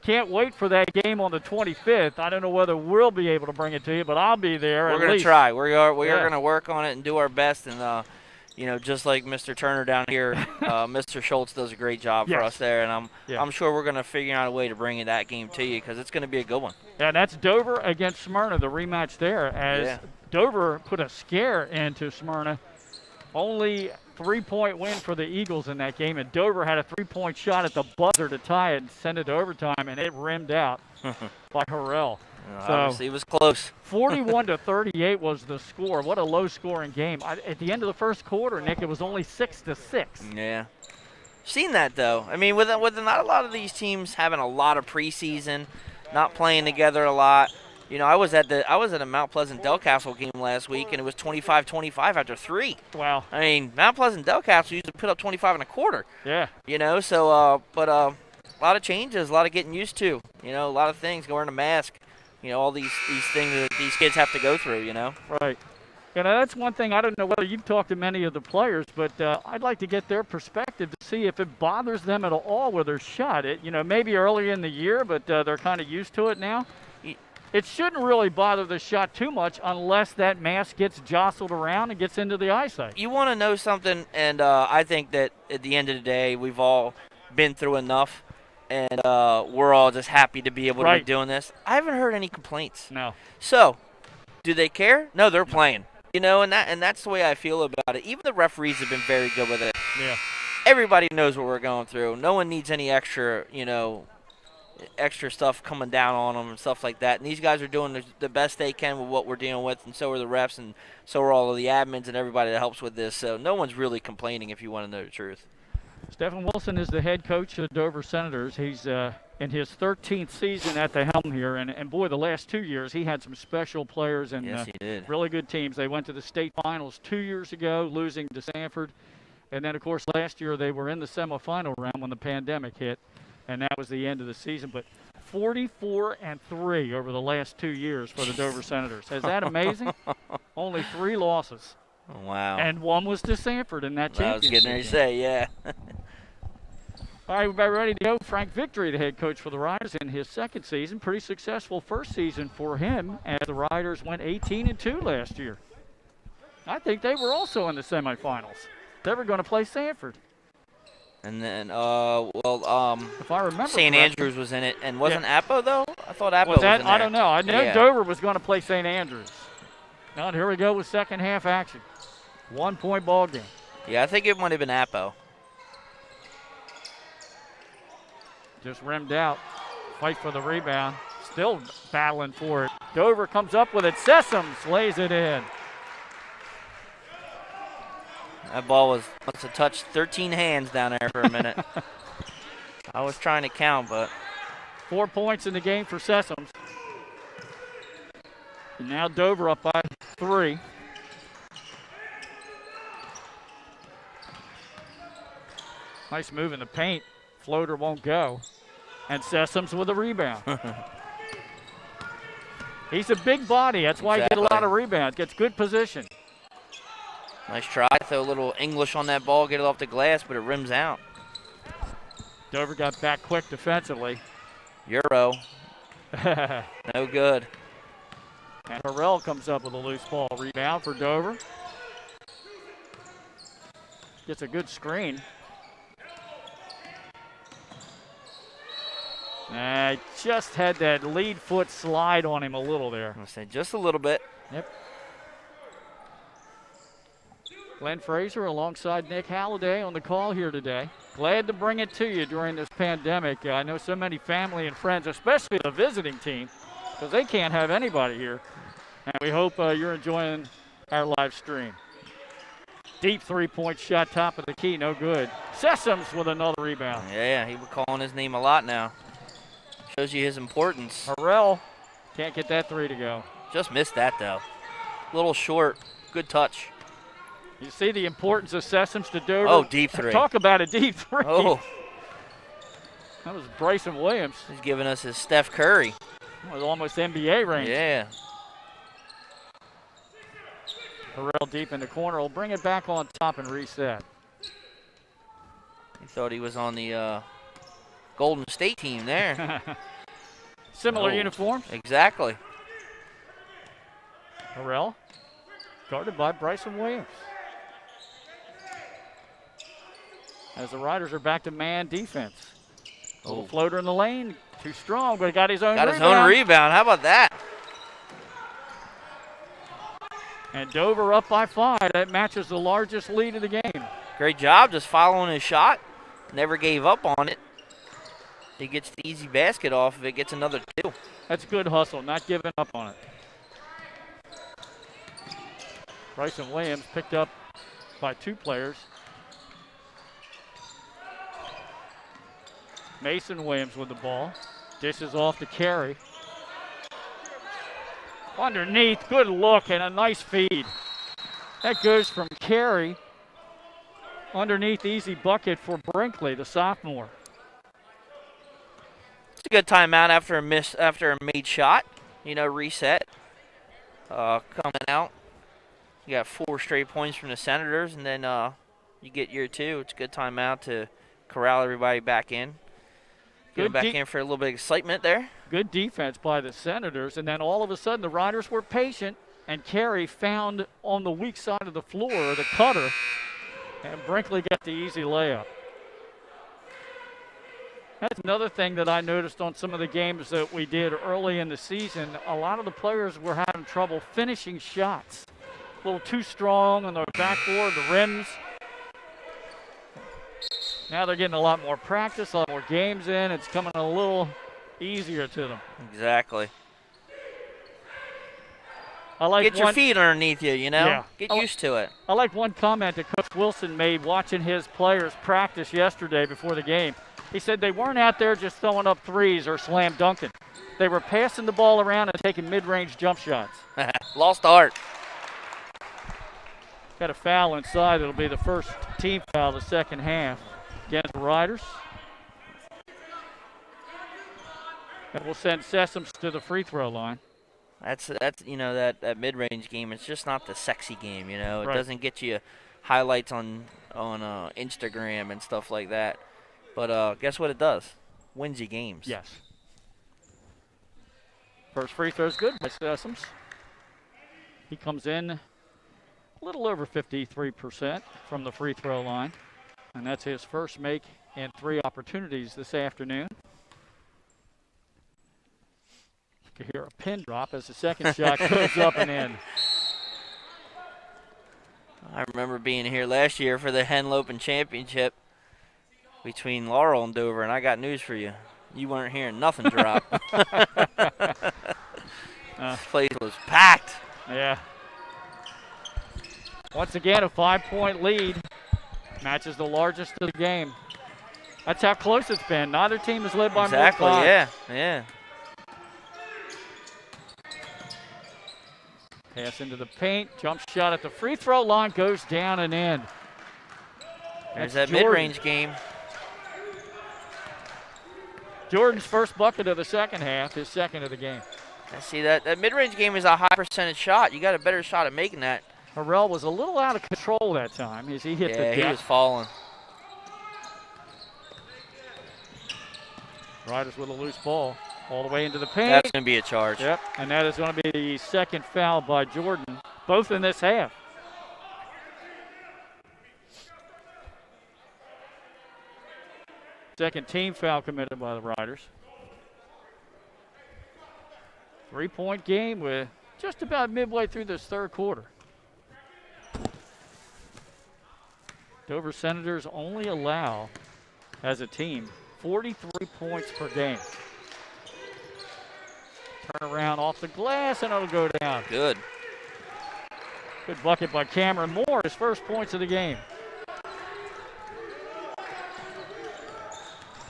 Can't wait for that game on the 25th. I don't know whether we'll be able to bring it to you, but I'll be there. We're going to try. We are going to work on it and do our best, and you know, just like Mr. Turner down here, Mr. Schultz does a great job for us there, and I'm sure we're going to figure out a way to bring that game to you, because it's going to be a good one. Yeah, that's Dover against Smyrna, the rematch there, as Dover put a scare into Smyrna. Only 3-point win for the Eagles in that game, and Dover had a 3-point shot at the buzzer to tie it and send it to overtime, and it rimmed out by Harrell. So obviously it was close. 41-38 was the score. What a low-scoring game. At the end of the first quarter, Nick, it was only 6-6. Yeah. Seen that, though. I mean, with not a lot of these teams having a lot of preseason, not playing together a lot. You know, I was at a Mount Pleasant Delcastle game last week, and it was 25-25 after 3. Wow. I mean, Mount Pleasant Delcastle used to put up 25 1/4. Yeah. You know, so but a lot of changes, a lot of getting used to. You know, a lot of things, wearing a mask. You know, all these things that these kids have to go through, you know. Right. You know, that's one thing. I don't know whether you've talked to many of the players, but I'd like to get their perspective to see if it bothers them at all with their shot. It, you know, maybe early in the year, but they're kind of used to it now. It shouldn't really bother the shot too much unless that mask gets jostled around and gets into the eyesight. You want to know something, and I think that at the end of the day, we've all been through enough. And we're all just happy to be able to be doing this. I haven't heard any complaints. No. So, do they care? No, they're playing. You know, and that's the way I feel about it. Even the referees have been very good with it. Yeah. Everybody knows what we're going through. No one needs any extra, you know, extra stuff coming down on them and stuff like that. And these guys are doing the best they can with what we're dealing with, and so are the refs, and so are all of the admins and everybody that helps with this. So no one's really complaining, if you want to know the truth. Stephen Wilson is the head coach of the Dover Senators. He's in his 13th season at the helm here, and boy, the last 2 years he had some special players and yes, he did. Really good teams. They went to the state finals 2 years ago, losing to Sanford, and then of course last year they were in the semifinal round when the pandemic hit, and that was the end of the season. But 44-3 over the last 2 years for the Dover Senators. Is that amazing? Only 3 losses. Wow. And one was to Sanford in that championship. I was getting ready to say, yeah. All right, we're ready to go. Frank Victory, the head coach for the Riders in his second season. Pretty successful first season for him, as the Riders went 18-2 last year. I think they were also in the semifinals. They were going to play Sanford. And then, if I remember, St. Andrews was in it, and wasn't Appo though? I thought Appo was in there. I don't know. I know Dover was going to play St. Andrews. Now here we go with second half action. 1-point ball game. Yeah, I think it might have been Appo. Just rimmed out. Fight for the rebound. Still battling for it. Dover comes up with it. Sessoms lays it in. That ball must have touched 13 hands down there for a minute. I was trying to count, but 4 points in the game for Sessoms. And now Dover up by 3. Nice move in the paint. Floater won't go. And Sessoms with a rebound. He's a big body. That's why he get a lot of rebounds. Gets good position. Nice try. Throw a little English on that ball, get it off the glass, but it rims out. Dover got back quick defensively. Euro. No good. And Harrell comes up with a loose ball rebound for Dover. Gets a good screen. Just had that lead foot slide on him a little there. I'm going to say just a little bit. Yep. Glenn Fraser alongside Nick Halliday on the call here today. Glad to bring it to you during this pandemic. I know so many family and friends, especially the visiting team, because they can't have anybody here. And we hope you're enjoying our live stream. Deep three-point shot, top of the key, no good. Sessoms with another rebound. Yeah, he was calling his name a lot now. Shows you his importance. Harrell can't get that three to go. Just missed that, though. A little short. Good touch. You see the importance of Sessoms to Dover? Oh, deep three. Talk about a deep three. Oh. That was Bryson Williams. He's giving us his Steph Curry. That was almost NBA range. Yeah. Harrell deep in the corner. Will bring it back on top and reset. He thought he was on the Golden State team there. Similar uniforms. Exactly. Harrell guarded by Bryson Williams. As the Riders are back to man defense. A little floater in the lane. Too strong, but he got his own rebound. Got his own rebound. How about that? And Dover up by 5. That matches the largest lead of the game. Great job just following his shot. Never gave up on it. He gets the easy basket off if it gets another 2. That's good hustle, not giving up on it. Bryson Williams picked up by 2 players. Mason Williams with the ball. Dishes off to Carey. Underneath, good look and a nice feed. That goes from Carey. Underneath, easy bucket for Brinkley, the sophomore. It's a good timeout after a made shot. Reset. Coming out. You got 4 straight points from the Senators, and then you get your 2. It's a good timeout to corral everybody back in. Get back in for a little bit of excitement there. Good defense by the Senators, and then all of a sudden the Riders were patient, and Carey found on the weak side of the floor the cutter, and Brinkley got the easy layup. That's another thing that I noticed on some of the games that we did early in the season. A lot of the players were having trouble finishing shots. A little too strong on the backboard, the rims. Now they're getting a lot more practice, a lot more games in. It's coming a little easier to them. Exactly. Get your feet underneath you, Yeah. Get used to it. I like one comment that Coach Wilson made watching his players practice yesterday before the game. He said they weren't out there just throwing up threes or slam dunking. They were passing the ball around and taking mid-range jump shots. Lost art. Got a foul inside. It'll be the first team foul of the second half against the Riders. And we'll send Sessoms to the free throw line. That's that mid-range game. It's just not the sexy game, It Right. doesn't get you highlights on Instagram and stuff like that. But guess what it does? Wins you games. Yes. First free throw is good by Sessoms. He comes in a little over 53% from the free throw line. And that's his first make in 3 opportunities this afternoon. You can hear a pin drop as the second shot goes up and in. I remember being here last year for the Henlopen Championship between Laurel and Dover, and I got news for you. You weren't hearing nothing drop. This place was packed. Yeah. Once again, a 5-point lead. Matches the largest of the game. That's how close it's been. Neither team has led by more than 5. Yeah. Pass into the paint. Jump shot at the free throw line. Goes down and in. There's that mid-range game. Jordan's first bucket of the second half, his second of the game. I see that mid-range game is a high percentage shot. You got a better shot at making that. Harrell was a little out of control that time as he hit the deck. Yeah, he was falling. Riders with a loose ball all the way into the paint. That's going to be a charge. Yep, and that is going to be the second foul by Jordan, both in this half. Second team foul committed by the Riders. 3-point game with just about midway through this third quarter. Dover Senators only allow, as a team, 43 points per game. Turn around off the glass and it'll go down. Good. Good bucket by Cameron Moore, his first points of the game.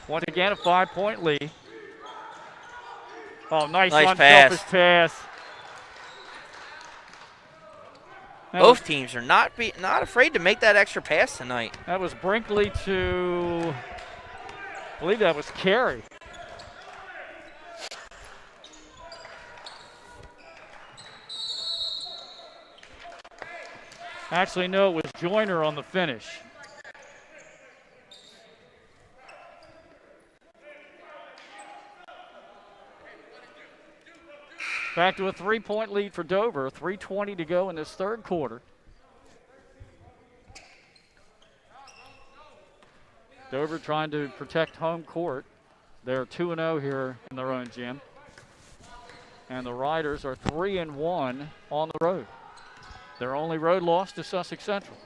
Once again, a 5-point lead. Oh, nice unselfish pass. Both teams are not afraid to make that extra pass tonight. That was Brinkley to, I believe that was Carey. Actually, no, it was Joyner on the finish. Back to a 3-point lead for Dover. 3:20 to go in this third quarter. Dover trying to protect home court. They're 2-0 here in their own gym. And the Riders are 3-1 on the road. Their only road loss to Sussex Central.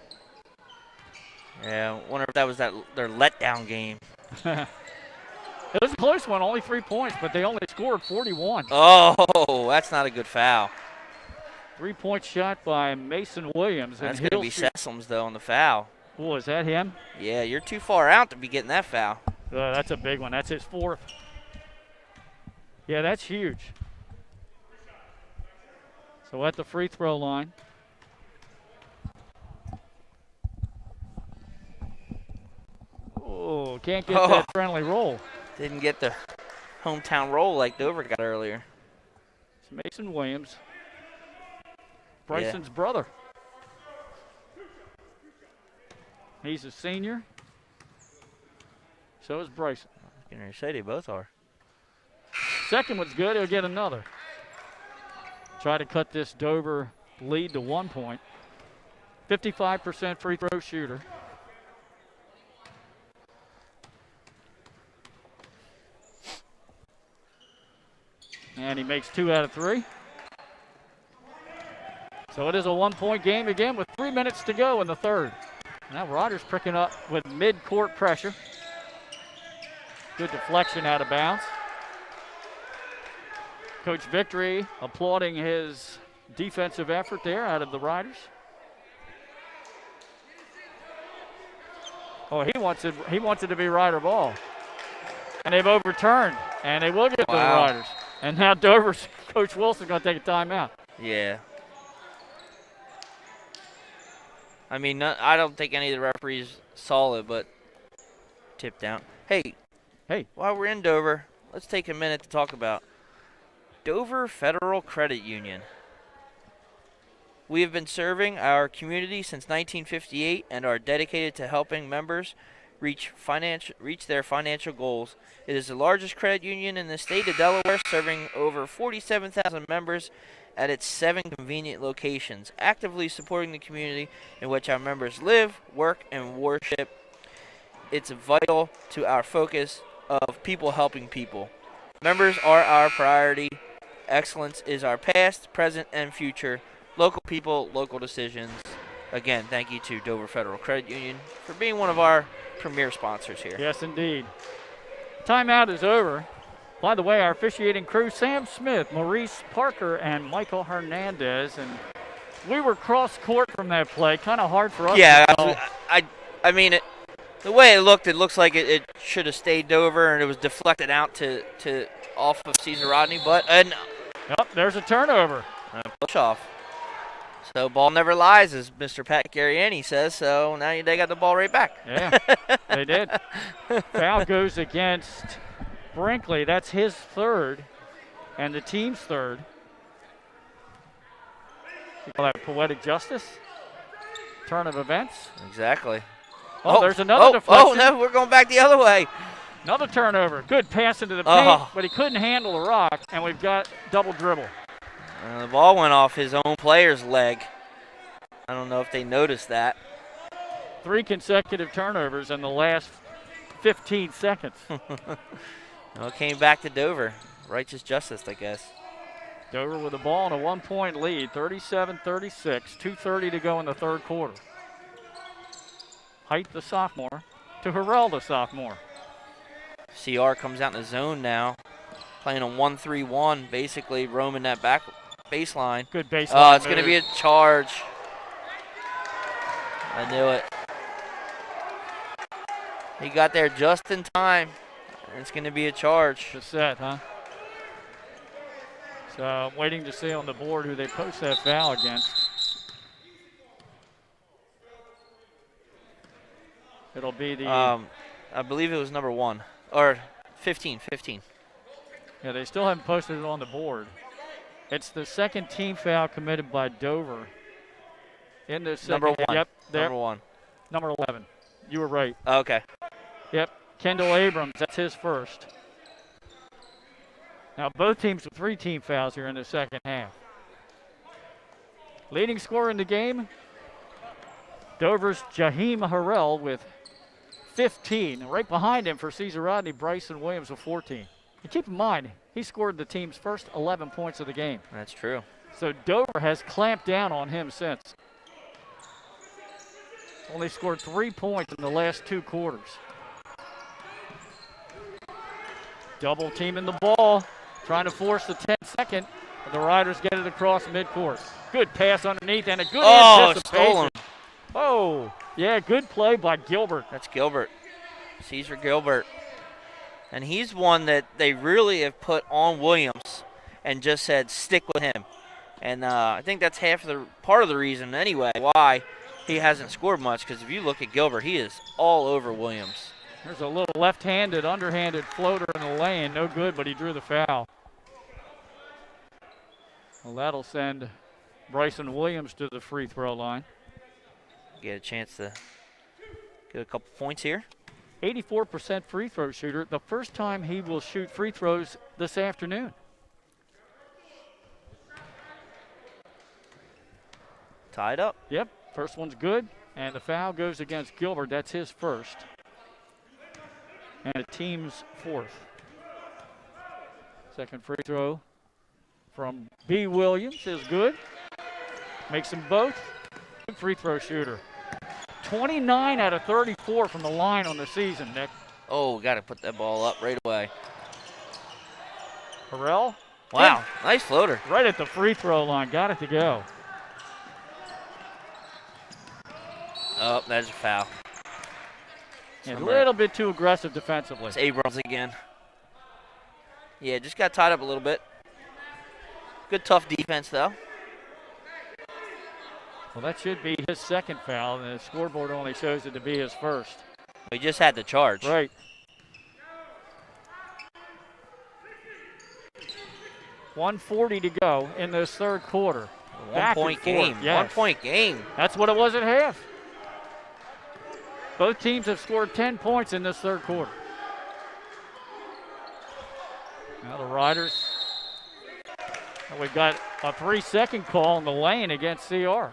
Yeah, I wonder if that was their letdown game. It was a close one, only 3 points, but they only scored 41. Oh, that's not a good foul. 3-point shot by Mason Williams. That's going to be Sessoms, though, on the foul. Oh, is that him? Yeah, you're too far out to be getting that foul. That's a big one. That's his fourth. Yeah, that's huge. So at the free throw line. Oh, can't get that friendly roll. Didn't get the hometown roll like Dover got earlier. It's Mason Williams, Bryson's brother. He's a senior. So is Bryson. I was going to say they both are. Second one's good. He'll get another. Try to cut this Dover lead to 1 point. 55% free throw shooter. And he makes 2 out of 3. So it is a 1-point game again with 3 minutes to go in the third. Now Riders picking up with mid-court pressure. Good deflection out of bounds. Coach Victory applauding his defensive effort there out of the Riders. Oh, he wants it to be Rider ball. And they've overturned, and they will get to the Riders. And now Dover's Coach Wilson's going to take a timeout. Yeah. I mean, I don't think any of the referees saw it, but tipped out. Hey, while we're in Dover, let's take a minute to talk about Dover Federal Credit Union. We have been serving our community since 1958 and are dedicated to helping members reach their financial goals. It is the largest credit union in the state of Delaware, serving over 47,000 members at its 7 convenient locations, actively supporting the community in which our members live, work, and worship. It's vital to our focus of people helping people. Members are our priority. Excellence is our past, present, and future. Local people, local decisions. Again, thank you to Dover Federal Credit Union for being one of our premier sponsors here. Yes, indeed. Timeout is over. By the way, our officiating crew, Sam Smith, Maurice Parker, and Michael Hernandez. And We were cross court from that play. Kind of hard for us. Yeah, to tell. I mean, the way it looks like it should have stayed Dover, and it was deflected out to off of Caesar Rodney. But Yep, there's a turnover. Push off. So ball never lies, as Mr. Pat Garriani says. So now they got the ball right back. Yeah, they did. Foul goes against Brinkley. That's his third, and the team's third. You call that poetic justice? Turn of events? Exactly. Oh, there's another deflection. Oh, no, we're going back the other way. Another turnover. Good pass into the paint, but he couldn't handle the rock, and we've got double dribble. The ball went off his own player's leg. I don't know if they noticed that. 3 consecutive turnovers in the last 15 seconds. Well, it came back to Dover. Righteous justice, I guess. Dover with the ball and a 1-point lead, 37-36, 2:30 to go in the third quarter. Height, the sophomore, to Harrell, the sophomore. CR comes out in the zone now, playing a 1-3-1, basically roaming that back baseline. Good baseline. Oh, it's going to be a charge. I knew it. He got there just in time. It's going to be a charge. The set, huh? So I'm waiting to see on the board who they post that foul against. It'll be the... I believe it was number 1. Or 15. Yeah, they still haven't posted it on the board. It's the second team foul committed by Dover in the second. Number 1. Yep, there. Number 1. Number 11. You were right. Okay. Yep, Kendall Abrams, that's his first. Now both teams with 3 team fouls here in the second half. Leading scorer in the game, Dover's Jaheim Harrell with 15. Right behind him for Caesar Rodney, Bryson Williams with 14. And keep in mind, he scored the team's first 11 points of the game. That's true. So Dover has clamped down on him since. Only scored 3 points in the last 2 quarters. Double teaming the ball, trying to force the 10-second. The Riders get it across midcourt. Good pass underneath and a good anticipation. Stolen. Oh, yeah, good play by Gilbert. That's Gilbert. Caesar Gilbert. And he's one that they really have put on Williams and just said, stick with him. And I think that's part of the reason anyway why he hasn't scored much, because if you look at Gilbert, he is all over Williams. There's a little left-handed, underhanded floater in the lane. No good, but he drew the foul. Well, that'll send Bryson Williams to the free throw line. Get a chance to get a couple points here. 84% free throw shooter. The first time he will shoot free throws this afternoon. Tied up. Yep, first one's good. And the foul goes against Gilbert. That's his first. And the team's fourth. Second free throw from B. Williams is good. Makes them both. Good free throw shooter. 29 out of 34 from the line on the season, Nick. Oh, got to put that ball up right away. Harrell. Wow, nice floater. Right at the free throw line. Got it to go. Oh, that's a foul. A little bit too aggressive defensively. It's Abrams again. Yeah, just got tied up a little bit. Good tough defense, though. Well, that should be his second foul, and the scoreboard only shows it to be his first. We just had the charge. Right. 1:40 to go in this third quarter. 1 point game. Yes. 1 point game. That's what it was at half. Both teams have scored 10 points in this third quarter. Now the Riders, we've got a 3-second call in the lane against CR.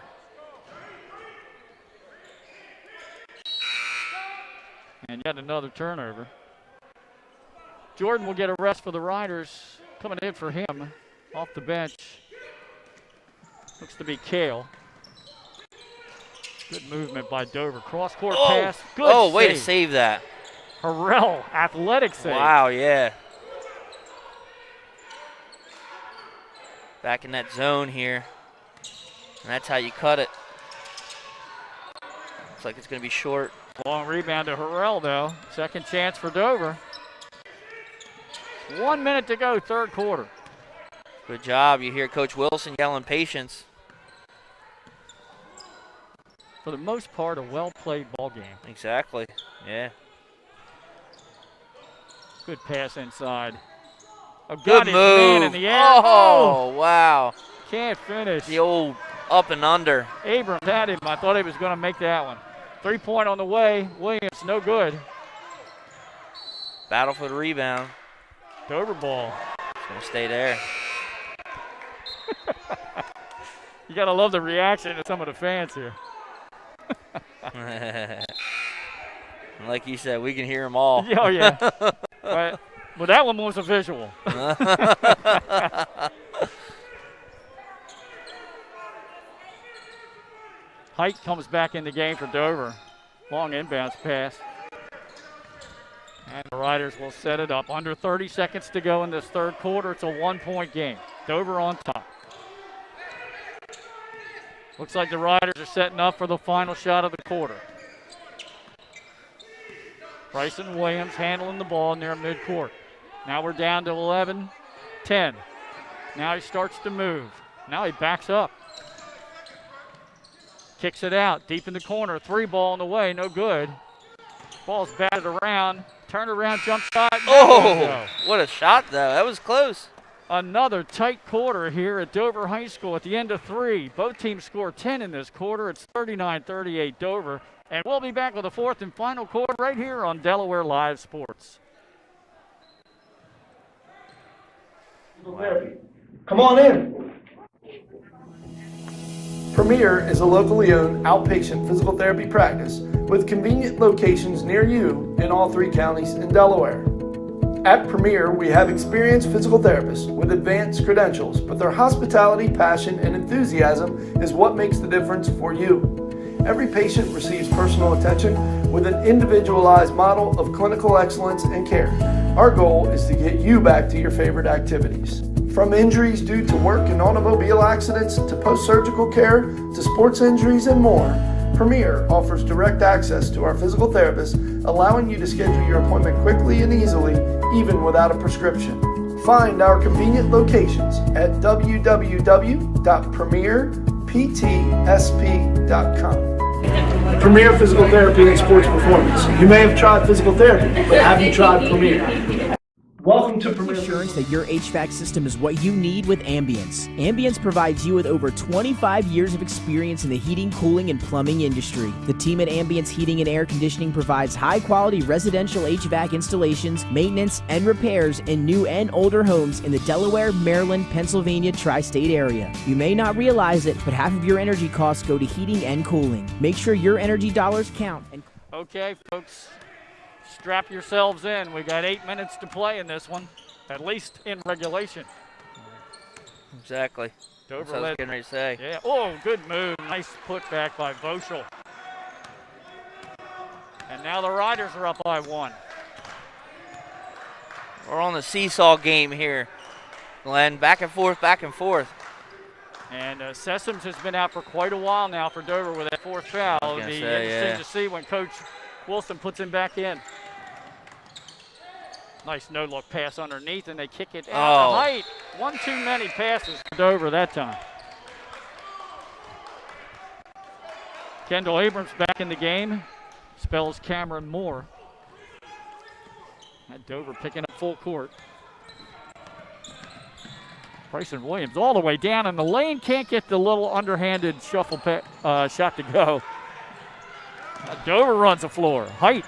And yet another turnover. Jordan will get a rest for the Riders. Coming in for him off the bench. Looks to be Kale. Good movement by Dover. Cross-court pass. Good way to save that. Harrell, athletic save. Wow, yeah. Back in that zone here. And that's how you cut it. Looks like it's going to be short. Long rebound to Harrell, though. Second chance for Dover. 1 minute to go, third quarter. Good job. You hear Coach Wilson yelling patience. For the most part, a well-played ball game. Exactly. Yeah. Good pass inside. Oh, Good got his man in move. the air. Oh, wow. Can't finish. The old up and under. Abrams had him. I thought he was going to make that one. 3-point on the way. Williams, no good. Battle for the rebound. Dover ball. It's going to stay there. You got to love the reaction of some of the fans here. Like you said, we can hear them all. Oh, yeah. But that one was a visual. Height comes back in the game for Dover. Long inbounds pass. And the Riders will set it up. Under 30 seconds to go in this third quarter. It's a 1-point game. Dover on top. Looks like the Riders are setting up for the final shot of the quarter. Bryson Williams handling the ball near midcourt. Now we're down to 11-10. Now he starts to move. Now he backs up. Kicks it out, deep in the corner. 3 ball on the way, no good. Ball's batted around. Turn around, jump shot. Oh, what a shot, though. That was close. Another tight quarter here at Dover High School at the end of 3. Both teams score 10 in this quarter. It's 39-38 Dover. And we'll be back with the fourth and final quarter right here on Delaware Live Sports. Come on in. Premier is a locally owned outpatient physical therapy practice with convenient locations near you in all 3 counties in Delaware. At Premier, we have experienced physical therapists with advanced credentials, but their hospitality, passion, and enthusiasm is what makes the difference for you. Every patient receives personal attention with an individualized model of clinical excellence and care. Our goal is to get you back to your favorite activities. From injuries due to work and automobile accidents to post-surgical care to sports injuries and more, Premier offers direct access to our physical therapists, allowing you to schedule your appointment quickly and easily, even without a prescription. Find our convenient locations at www.premierptsp.com. Premier Physical Therapy and Sports Performance. You may have tried physical therapy, but have you tried Premier? Welcome to Premier. Assurance that your HVAC system is what you need with Ambience. Ambience provides you with over 25 years of experience in the heating, cooling, and plumbing industry. The team at Ambience Heating and Air Conditioning provides high-quality residential HVAC installations, maintenance, and repairs in new and older homes in the Delaware, Maryland, Pennsylvania tri-state area. You may not realize it, but half of your energy costs go to heating and cooling. Make sure your energy dollars count. Okay, folks. Strap yourselves in. We got 8 minutes to play in this one, at least in regulation. Exactly. Dover That's what I was getting ready to say. Yeah. Oh, good move. Nice putback by Voschel. And now the Riders are up by 1. We're on the seesaw game here, Glenn. Back and forth, back and forth. And Sessoms has been out for quite a while now for Dover with that 4th foul. It'll be interesting to see when Coach Wilson puts him back in. Nice no-look pass underneath, and they kick it out to Height. One too many passes for Dover that time. Kendall Abrams back in the game. Spells Cameron Moore. And Dover picking up full court. Bryson Williams all the way down in the lane. Can't get the little underhanded shuffle shot to go. Dover runs the floor. Height.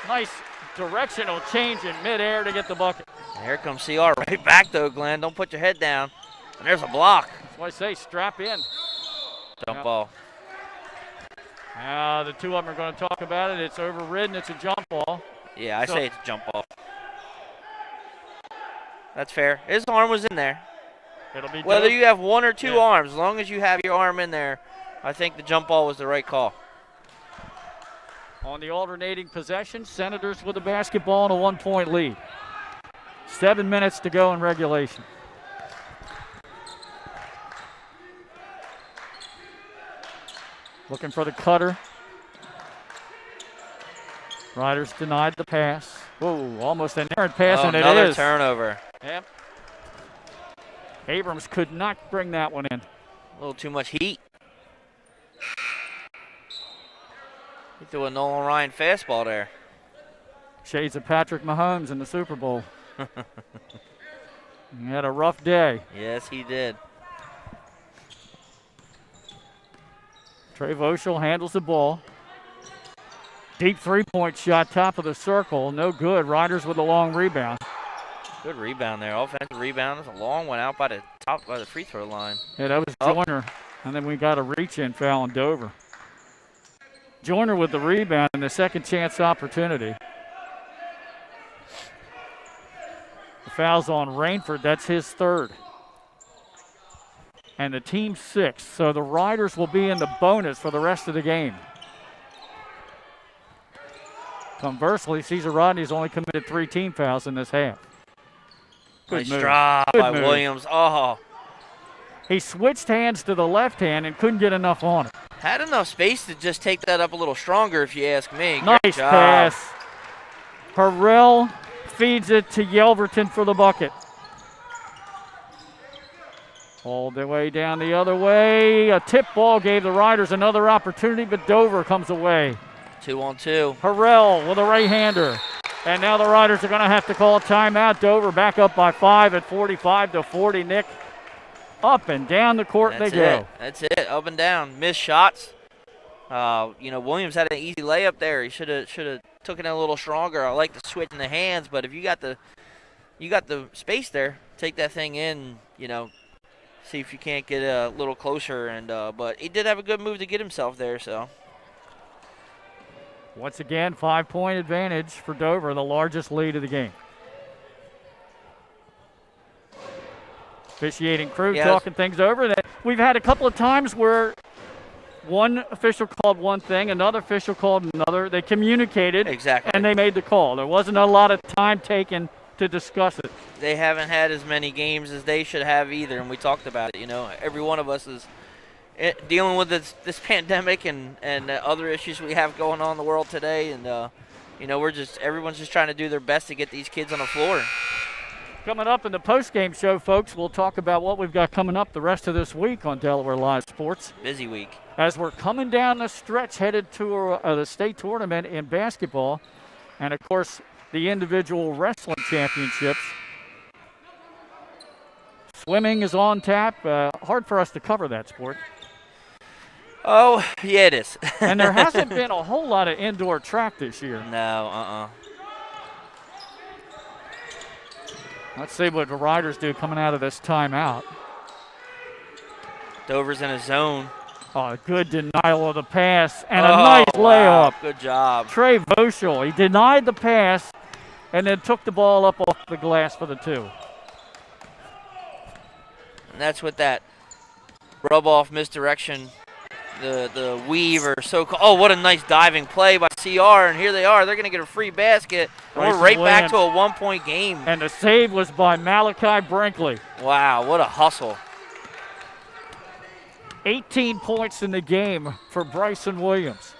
Nice directional change in midair to get the bucket. And here comes CR right back, though, Glenn. Don't put your head down. And there's a block. That's why I say strap in. Jump ball. Now the 2 of them are going to talk about it. It's overridden. It's a jump ball. Yeah, I say it's a jump ball. That's fair. His arm was in there. It'll be whether you have 1 or 2 arms, as long as you have your arm in there, I think the jump ball was the right call. On the alternating possession, Senators with the basketball and a 1-point lead. 7 minutes to go in regulation. Looking for the cutter. Riders denied the pass. Whoa, almost an errant pass, and it is. Another turnover. Yep. Abrams could not bring that one in. A little too much heat. He threw a Nolan Ryan fastball there. Shades of Patrick Mahomes in the Super Bowl. He had a rough day. Yes, he did. Trey Voschel handles the ball. Deep three-point shot, top of the circle. No good. Riders with a long rebound. Good rebound there. Offensive rebound. That's a long one out by the top by the free throw line. Yeah, that was Joyner. And then we got a reach-in foul on Dover. Joyner with the rebound and the second chance opportunity. The foul's on Rainford. That's his third. And the team's sixth. So the Riders will be in the bonus for the rest of the game. Conversely, Cesar Rodney's only committed 3 team fouls in this half. Good Nice move. drop Good by move. Williams. Oh, He switched hands to the left hand and couldn't get enough on it. had enough space to just take that up a little stronger, if you ask me. Nice Great job. pass. Harrell feeds it to Yelverton for the bucket. All the way down the other way. A tip ball gave the Riders another opportunity, but Dover comes away. 2-on-2. Harrell with a right-hander. And now the Riders are going to have to call a timeout. Dover back up by 5 at 45-40. Nick, up and down the court That's they go. it. That's it. Up and down. Missed shots. Williams had an easy layup there. He should have took it in a little stronger. I like the switch in the hands, but if you got the space there, take that thing in. See if you can't get a little closer. And but he did have a good move to get himself there. So. Once again, 5-point advantage for Dover, the largest lead of the game. Officiating crew talking things over. We've had a couple of times where one official called one thing, another official called another. They communicated, Exactly. and they made the call. There wasn't a lot of time taken to discuss it. They haven't had as many games as they should have either, and we talked about it. Every one of us is dealing with this pandemic and other issues we have going on in the world today, and everyone's just trying to do their best to get these kids on the floor. Coming up in the post-game show, folks, we'll talk about what we've got coming up the rest of this week on Delaware Live Sports. Busy week. As we're coming down the stretch headed to the state tournament in basketball, and of course the individual wrestling championships. Swimming is on tap. Hard for us to cover that sport. Oh, yeah, it is. And there hasn't been a whole lot of indoor track this year. No, Let's see what the Riders do coming out of this timeout. Dover's in a zone. Oh, good denial of the pass and a nice layup. Good job. Trey Voschel, he denied the pass and then took the ball up off the glass for the 2. And that's what that rub-off misdirection, the weave or so-called. Oh, what a nice diving play by CR, and here they are. They're going to get a free basket. And we're right back to a 1-point game. And the save was by Malachi Brinkley. Wow, what a hustle. 18 points in the game for Bryson Williams.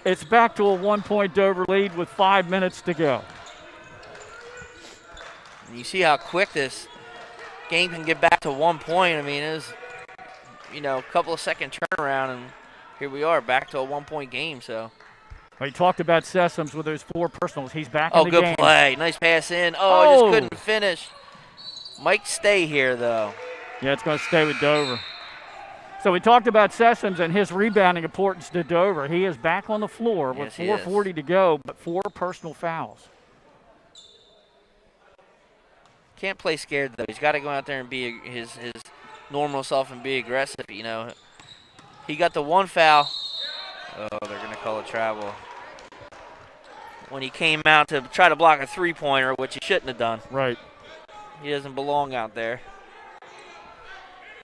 It's back to a 1-point Dover lead with 5 minutes to go. And you see how quick this game can get back to 1 point. I mean, it was, a couple of second turnaround, and here we are back to a 1-point game. So. We talked about Sessoms with those 4 personals. He's back in the game. Oh, good play. Nice pass in. Oh, just couldn't finish. Might stay here, though. Yeah, it's going to stay with Dover. So we talked about Sessoms and his rebounding importance to Dover. He is back on the floor with 4:40 to go, but 4 personal fouls. Can't play scared, though. He's got to go out there and be his normal self and be aggressive, He got the 1 foul. Oh, they're going to call it travel. When he came out to try to block a 3-pointer, which he shouldn't have done. Right. He doesn't belong out there.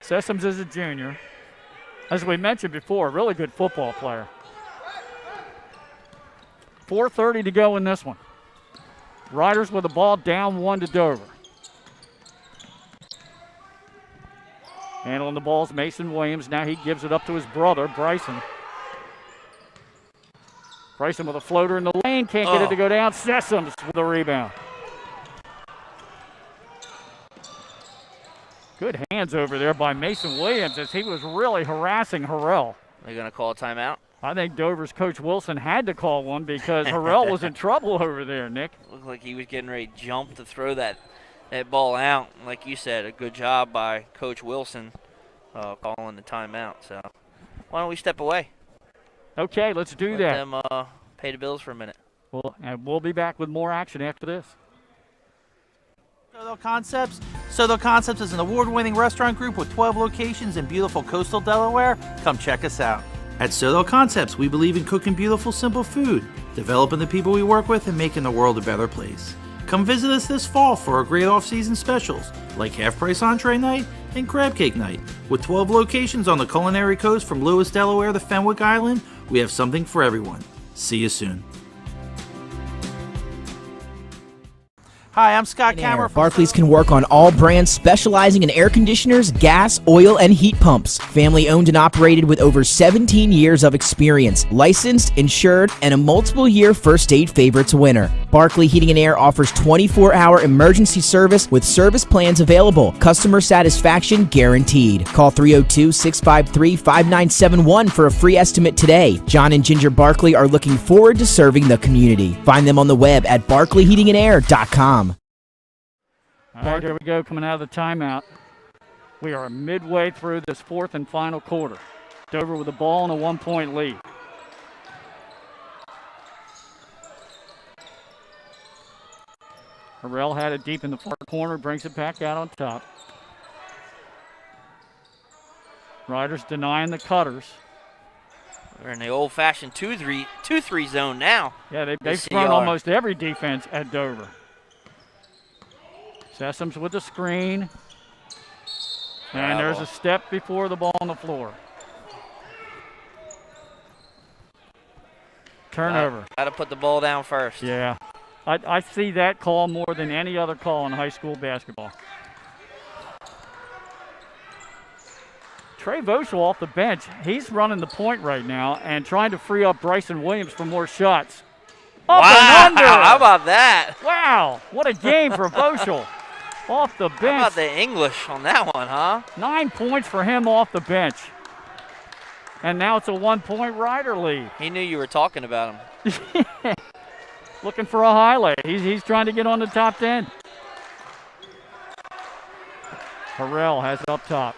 Sessoms is a junior. As we mentioned before, a really good football player. 4:30 to go in this one. Riders with the ball down 1 to Dover. Handling the ball is Mason Williams. Now he gives it up to his brother, Bryson. Bryson with a floater in the lane. Can't get it to go down. Sessoms with the rebound. Good hands over there by Mason Williams as he was really harassing Harrell. They're going to call a timeout? I think Dover's Coach Wilson had to call one because Harrell was in trouble over there, Nick. Looked like he was getting ready to jump to throw that ball out. Like you said, a good job by Coach Wilson calling the timeout. So why don't we step away? Okay, let's do that. Let them pay the bills for a minute. And we'll be back with more action after this. Soto Concepts. Soto Concepts is an award-winning restaurant group with 12 locations in beautiful coastal Delaware. Come check us out. At Soto Concepts, we believe in cooking beautiful, simple food, developing the people we work with, and making the world a better place. Come visit us this fall for our great off-season specials, like half-price entree night and crab cake night. With 12 locations on the culinary coast from Lewis, Delaware to Fenwick Island, we have something for everyone. See you soon. Hi, I'm Scott Kammer. Barclays can work on all brands specializing in air conditioners, gas, oil, and heat pumps. Family owned and operated with over 17 years of experience. Licensed, insured, and a multiple-year First Aid Favorites winner. Barclay Heating and Air offers 24-hour emergency service with service plans available. Customer satisfaction guaranteed. Call 302-653-5971 for a free estimate today. John and Ginger Barclay are looking forward to serving the community. Find them on the web at barclayheatingandair.com. All right, here we go, coming out of the timeout. We are midway through this fourth and final quarter. Dover with the ball and a 1-point lead. Harrell had it deep in the far corner, brings it back out on top. Riders denying the cutters. We're in the old-fashioned 2-3 zone now. Yeah, they've run almost every defense at Dover. Sessoms with the screen. And there's a step before the ball on the floor. Turnover. Got to put the ball down first. Yeah. I see that call more than any other call in high school basketball. Trey Voschel off the bench. He's running the point right now and trying to free up Bryson Williams for more shots. Up and under. How about that? Wow. What a game for Voschel. Off the bench. How about the English on that one, huh? 9 points for him off the bench. And now it's a 1-point Rider lead. He knew you were talking about him. Looking for a highlight. He's trying to get on the top 10. Harrell has it up top.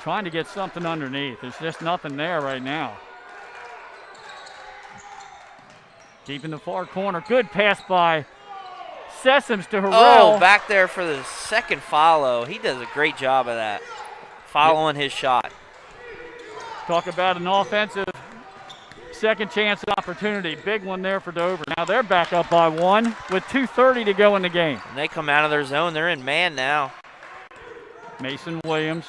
Trying to get something underneath. There's just nothing there right now. Deep in the far corner. Good pass by Sessoms to Harrell. Oh, back there for the second follow. He does a great job of that, following his shot. Talk about an offensive second chance opportunity. Big one there for Dover. Now they're back up by 1 with 2:30 to go in the game. And they come out of their zone. They're in man now. Mason Williams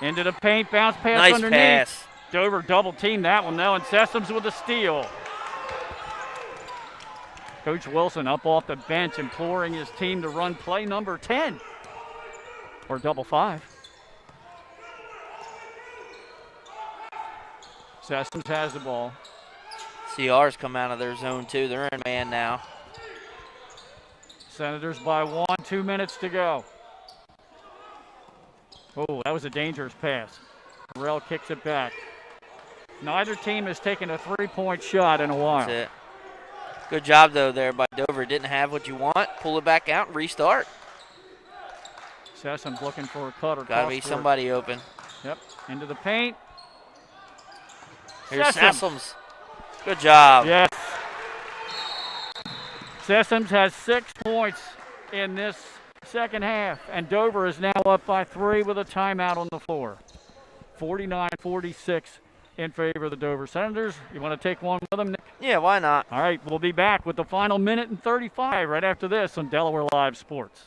into the paint, bounce pass nice underneath. Pass. Dover double teamed that one though, and Sessoms with a steal. Coach Wilson up off the bench imploring his team to run play number 10 or double 5. Sessoms has the ball. CR's come out of their zone too. They're in man now. Senators by 1, 2 minutes to go. Oh, that was a dangerous pass. Harrell kicks it back. Neither team has taken a 3-point shot in a while. That's it. Good job, though, there by Dover. Didn't have what you want. Pull it back out and restart. Sessoms looking for a cutter. Got to be somebody open. Yep, into the paint. Here's Sessoms. Good job. Yes. Sessoms has 6 points in this second half, and Dover is now up by 3 with a timeout on the floor. 49-46 in favor of the Dover Senators. You want to take one with them, Nick? Yeah, why not? All right, we'll be back with the final minute and 35 right after this on Delaware Live Sports.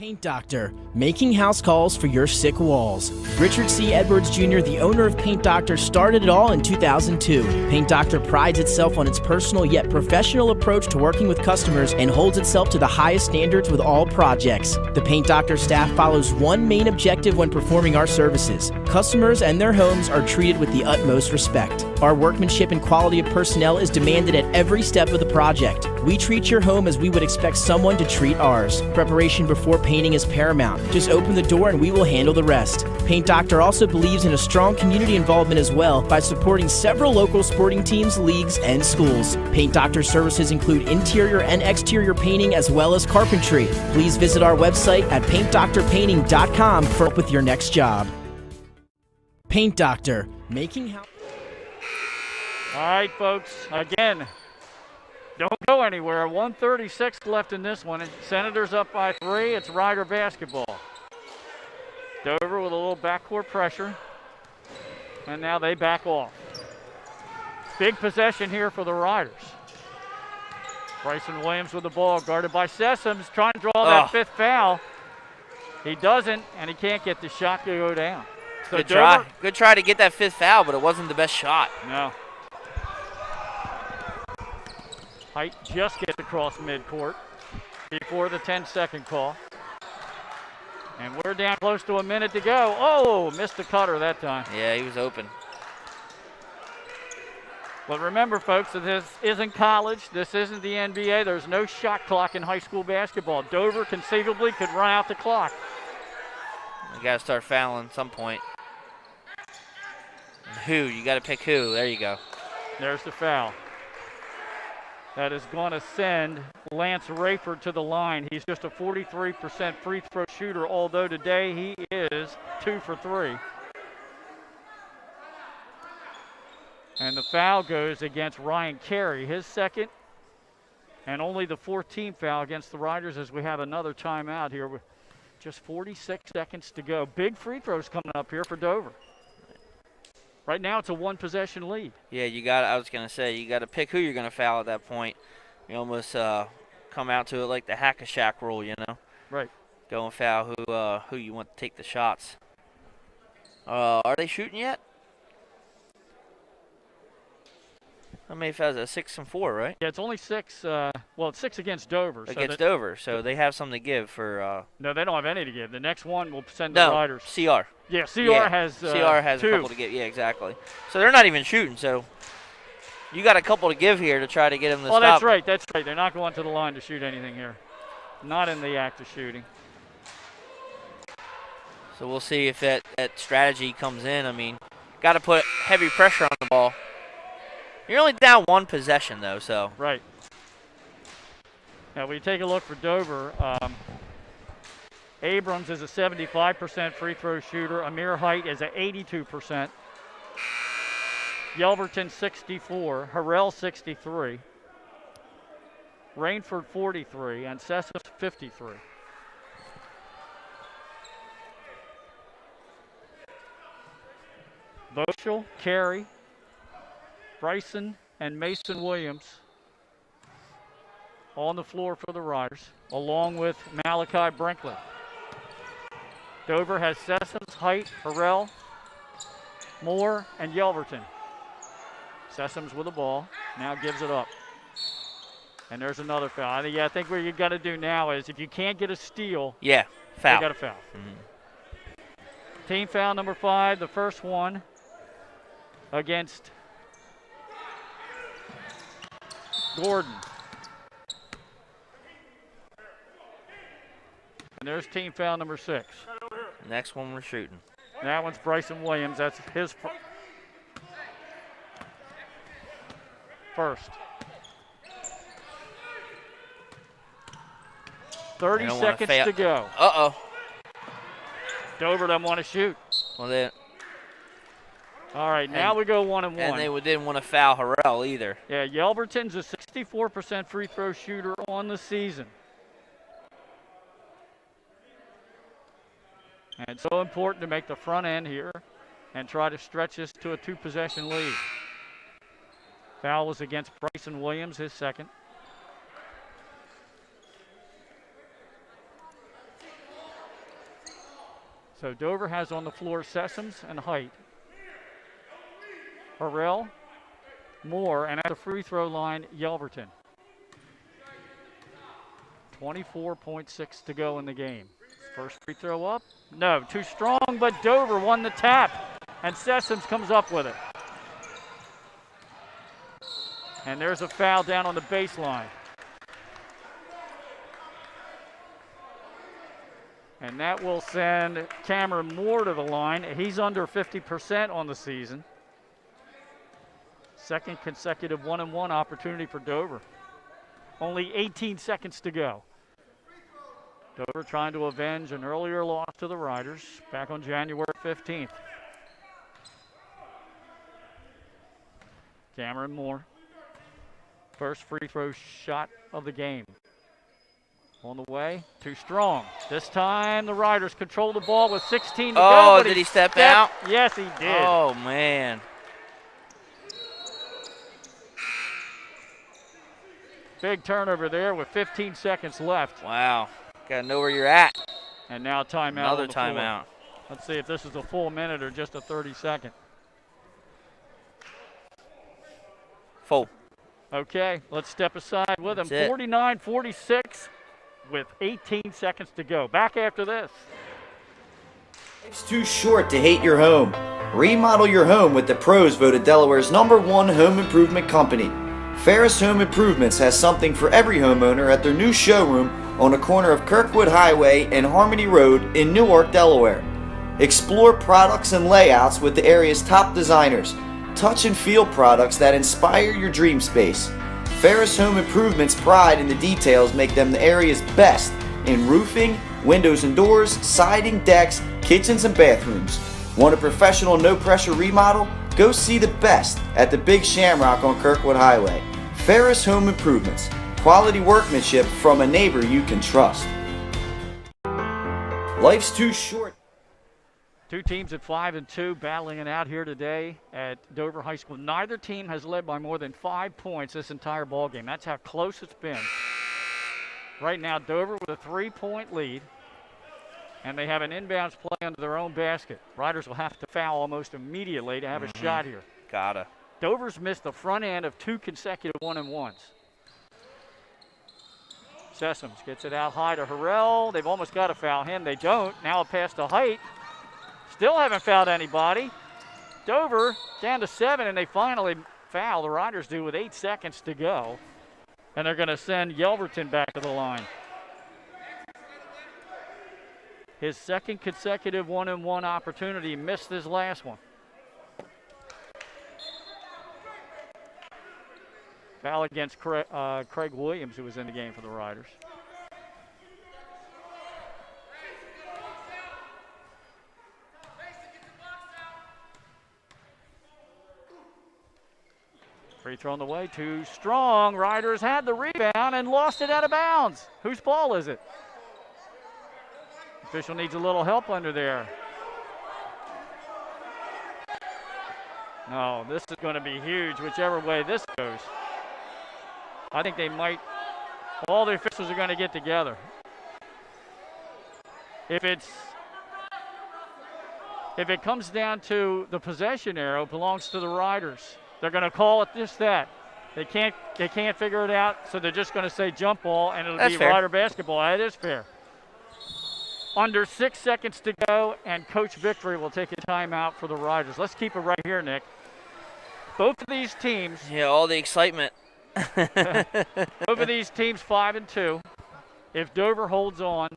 Paint Doctor, making house calls for your sick walls. Richard C. Edwards Jr., the owner of Paint Doctor, started it all in 2002. Paint Doctor prides itself on its personal yet professional approach to working with customers and holds itself to the highest standards with all projects. The Paint Doctor staff follows one main objective when performing our services. Customers and their homes are treated with the utmost respect. Our workmanship and quality of personnel is demanded at every step of the project. We treat your home as we would expect someone to treat ours. Preparation before painting is paramount. Just open the door and we will handle the rest. Paint Doctor also believes in a strong community involvement as well by supporting several local sporting teams, leagues, and schools. Paint Doctor services include interior and exterior painting as well as carpentry. Please visit our website at paintdoctorpainting.com for help with your next job. Paint Doctor, making house. All right, folks, again, don't go anywhere. 1:36 left in this one. Senators up by 3. It's Rider basketball. Dover with a little backcourt pressure. And now they back off. Big possession here for the Riders. Bryson Williams with the ball, guarded by Sessoms, trying to draw that 5th foul. He doesn't, and he can't get the shot to go down. So Good try. Good try to get that 5th foul, but it wasn't the best shot. No. Height just gets across midcourt before the 10-second call. And we're down close to a minute to go. Oh, missed the cutter that time. Yeah, he was open. But remember, folks, that this isn't college. This isn't the NBA. There's no shot clock in high school basketball. Dover conceivably could run out the clock. You got to start fouling at some point. And who? You got to pick who. There you go. There's the foul. That is going to send Lance Rayford to the line. He's just a 43% free throw shooter, although today he is 2 for 3. And the foul goes against Ryan Carey, his second, and only the 14th foul against the Riders as we have another timeout here with just 46 seconds to go. Big free throws coming up here for Dover. Right now, it's a 1-possession lead. Yeah, I was going to say, you got to pick who you're going to foul at that point. You almost come out to it like the hack-a-shack rule, you know? Right. Go and foul who you want to take the shots. Are they shooting yet? How many fouls? 6 and 4, right? Yeah, it's only 6. Well, it's 6 against Dover. Against Dover, so they have something to give for. No, they don't have any to give. The next one will send the Riders. CR. Yeah, CR has CR has 2. a couple to give. Yeah, exactly. So they're not even shooting. So you got a couple to give here to try to get them to stop. Oh, that's right. That's right. They're not going to the line to shoot anything here. Not in the act of shooting. So we'll see if that strategy comes in. I mean, got to put heavy pressure on the ball. You're only down 1 possession, though, so. Right. Now, we take a look for Dover. Abrams is a 75% free throw shooter. Amir Height is at 82%. Yelverton, 64. Harrell, 63. Rainford, 43. And Sessoms, 53. Boschel, Carey, Bryson, and Mason Williams on the floor for the Riders, along with Malachi Brinkley. Dover has Sessoms, Height, Harrell, Moore, and Yelverton. Sessoms with the ball, now gives it up. And there's another foul. I think what you got to do now is if you can't get a steal, yeah, foul. You got to foul. Team foul number 5, the first one against Gordon. And there's team foul number 6. Next one we're shooting. That one's Bryson Williams. That's his first. 30 seconds to go. Uh-oh. Dover doesn't want to shoot. Well, then. All right, now we go 1-1. And they didn't want to foul Harrell either. Yeah, Yelverton's a 64% free throw shooter on the season. And it's so important to make the front end here and try to stretch this to a 2-possession lead. Foul was against Bryson Williams, his second. So Dover has on the floor Sessoms and Height. Harrell, Moore, and at the free throw line, Yelverton. 24.6 to go in the game. First free throw up. No, too strong, but Dover won the tap. And Sessoms comes up with it. And there's a foul down on the baseline. And that will send Cameron Moore to the line. He's under 50% on the season. Second consecutive 1-and-1 opportunity for Dover. Only 18 seconds to go. Dover trying to avenge an earlier loss to the Riders back on January 15th. Cameron Moore. First free throw shot of the game. On the way, too strong. This time the Riders control the ball with 16 to go. Oh, did he step out? Yes, he did. Oh, man. Big turnover there with 15 seconds left. Wow. Got to know where you're at. And now timeout. Another timeout. Let's see if this is a full minute or just a 30-second. Full. Okay, let's step aside with him. That's it. 49-46 with 18 seconds to go. Back after this. Life's too short to hate your home. Remodel your home with the pros voted Delaware's #1 home improvement company. Ferris Home Improvements has something for every homeowner at their new showroom on the corner of Kirkwood Highway and Harmony Road in Newark, Delaware. Explore products and layouts with the area's top designers. Touch and feel products that inspire your dream space. Ferris Home Improvement's pride in the details make them the area's best in roofing, windows and doors, siding, decks, kitchens, and bathrooms. Want a professional no-pressure remodel? Go see the best at the Big Shamrock on Kirkwood Highway. Ferris Home Improvements. Quality workmanship from a neighbor you can trust. Life's too short. Two teams at 5-2 battling it out here today at Dover High School. Neither team has led by more than 5 points this entire ball game. That's how close it's been. Right now, Dover with a 3-point lead, and they have an inbounds play under their own basket. Riders will have to foul almost immediately to have a shot here. Gotta. Dover's missed the front end of 2 consecutive 1-and-1s. Sessoms gets it out high to Harrell. They've almost got to foul him. They don't. Now a pass to Height. Still haven't fouled anybody. Dover down to 7, and they finally foul. The Riders do with 8 seconds to go. And they're going to send Yelverton back to the line. His second consecutive 1-and-1 opportunity, missed his last one. Foul against Craig Williams, who was in the game for the Riders. Free throw on the way, too strong. Riders had the rebound and lost it out of bounds. Whose ball is it? Official needs a little help under there. No, this is going to be huge, whichever way this goes. I think they might, all the officials are going to get together. If it comes down to the possession arrow, it belongs to the Riders. They're going to call it just that. They can't figure it out, so they're just going to say jump ball, and it'll be Rider basketball. That is fair. Under 6 seconds to go, and Coach Victory will take a timeout for the Riders. Let's keep it right here, Nick. Both of these teams. Yeah, all the excitement. Both of these teams 5-2. If Dover holds on,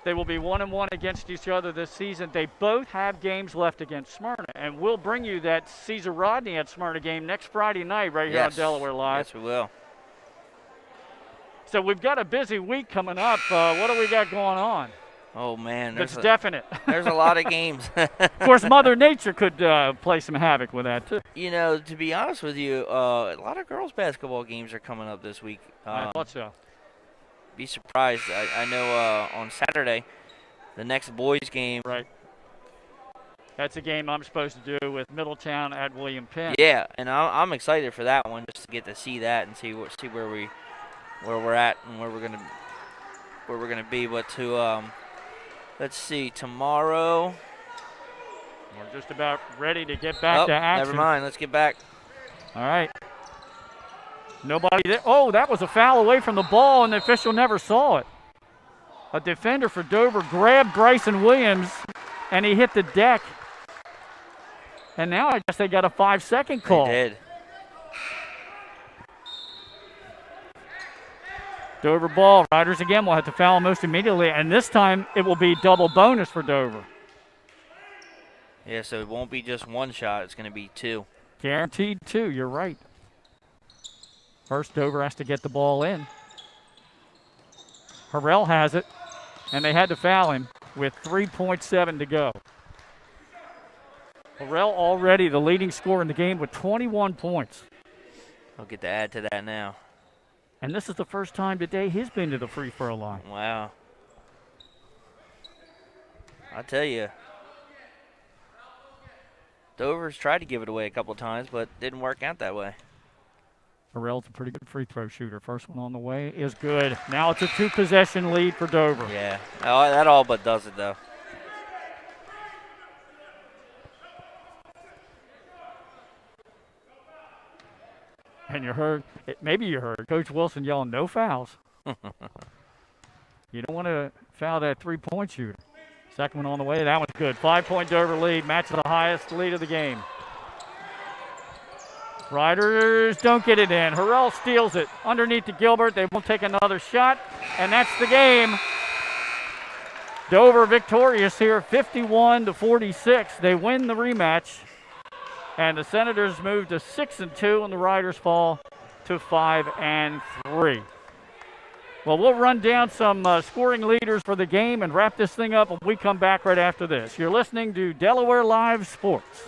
they will be 1-1 against each other this season. They both have games left against Smyrna, and we'll bring you that Caesar Rodney at Smyrna game next Friday night right here on Delaware Live. Yes, we will. So we've got a busy week coming up. What do we got going on? Oh, man. That's definite. There's a lot of games. Of course, Mother Nature could play some havoc with that, too. You know, to be honest with you, a lot of girls' basketball games are coming up this week. I thought so. Be surprised. I know on Saturday, the next boys' game. Right. That's a game I'm supposed to do with Middletown at William Penn. Yeah, and I'm excited for that one, just to get to see that and see where we're at and where we're gonna be. But Let's see, tomorrow. We're just about ready to get back to action. Never mind. Let's get back. All right. Nobody there. Oh, that was a foul away from the ball, and the official never saw it. A defender for Dover grabbed Bryson Williams, and he hit the deck. And now I guess they got a 5-second call. They did. Dover ball. Riders again will have to foul almost immediately, and this time it will be double bonus for Dover. Yeah, so it won't be just one shot. It's going to be two. Guaranteed two. You're right. First, Dover has to get the ball in. Harrell has it, and they had to foul him with 3.7 to go. Harrell already the leading scorer in the game with 21 points. I'll get to add to that now. And this is the first time today he's been to the free throw line. Wow. I tell you, Dover's tried to give it away a couple of times, but didn't work out that way. Harrell's a pretty good free throw shooter. First one on the way is good. Now it's a 2-possession lead for Dover. Yeah, that all but does it, though. And maybe you heard Coach Wilson yelling, no fouls. You don't want to foul that three-point shooter. Second one on the way. That one's good. 5-point Dover lead. Matches the highest lead of the game. Riders don't get it in. Harrell steals it underneath to Gilbert. They won't take another shot, and that's the game. Dover victorious here, 51-46. They win the rematch, and the Senators move to 6-2, and the Riders fall to 5-3. Well, we'll run down some scoring leaders for the game and wrap this thing up when we come back right after this. You're listening to Delaware Live Sports.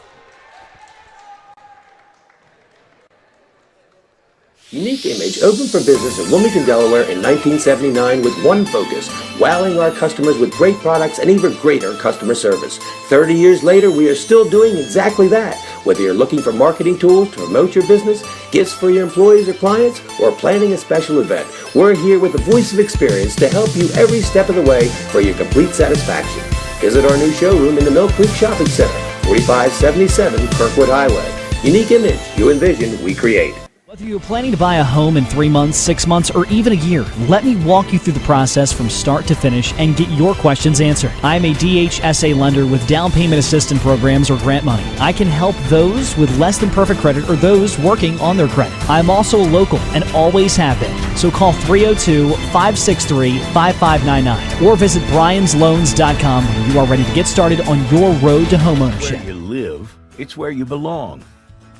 Unique Image opened for business in Wilmington, Delaware in 1979 with one focus, wowing our customers with great products and even greater customer service. 30 years later, we are still doing exactly that. Whether you're looking for marketing tools to promote your business, gifts for your employees or clients, or planning a special event, we're here with the voice of experience to help you every step of the way for your complete satisfaction. Visit our new showroom in the Mill Creek Shopping Center, 4577 Kirkwood Highway. Unique Image, you envision, we create. Whether you're planning to buy a home in 3 months, 6 months, or even a year, let me walk you through the process from start to finish and get your questions answered. I'm a DHSA lender with down payment assistance programs or grant money. I can help those with less than perfect credit or those working on their credit. I'm also local and always have been. So call 302-563-5599 or visit bryans.loans.com when you are ready to get started on your road to homeownership. Where you live, it's where you belong.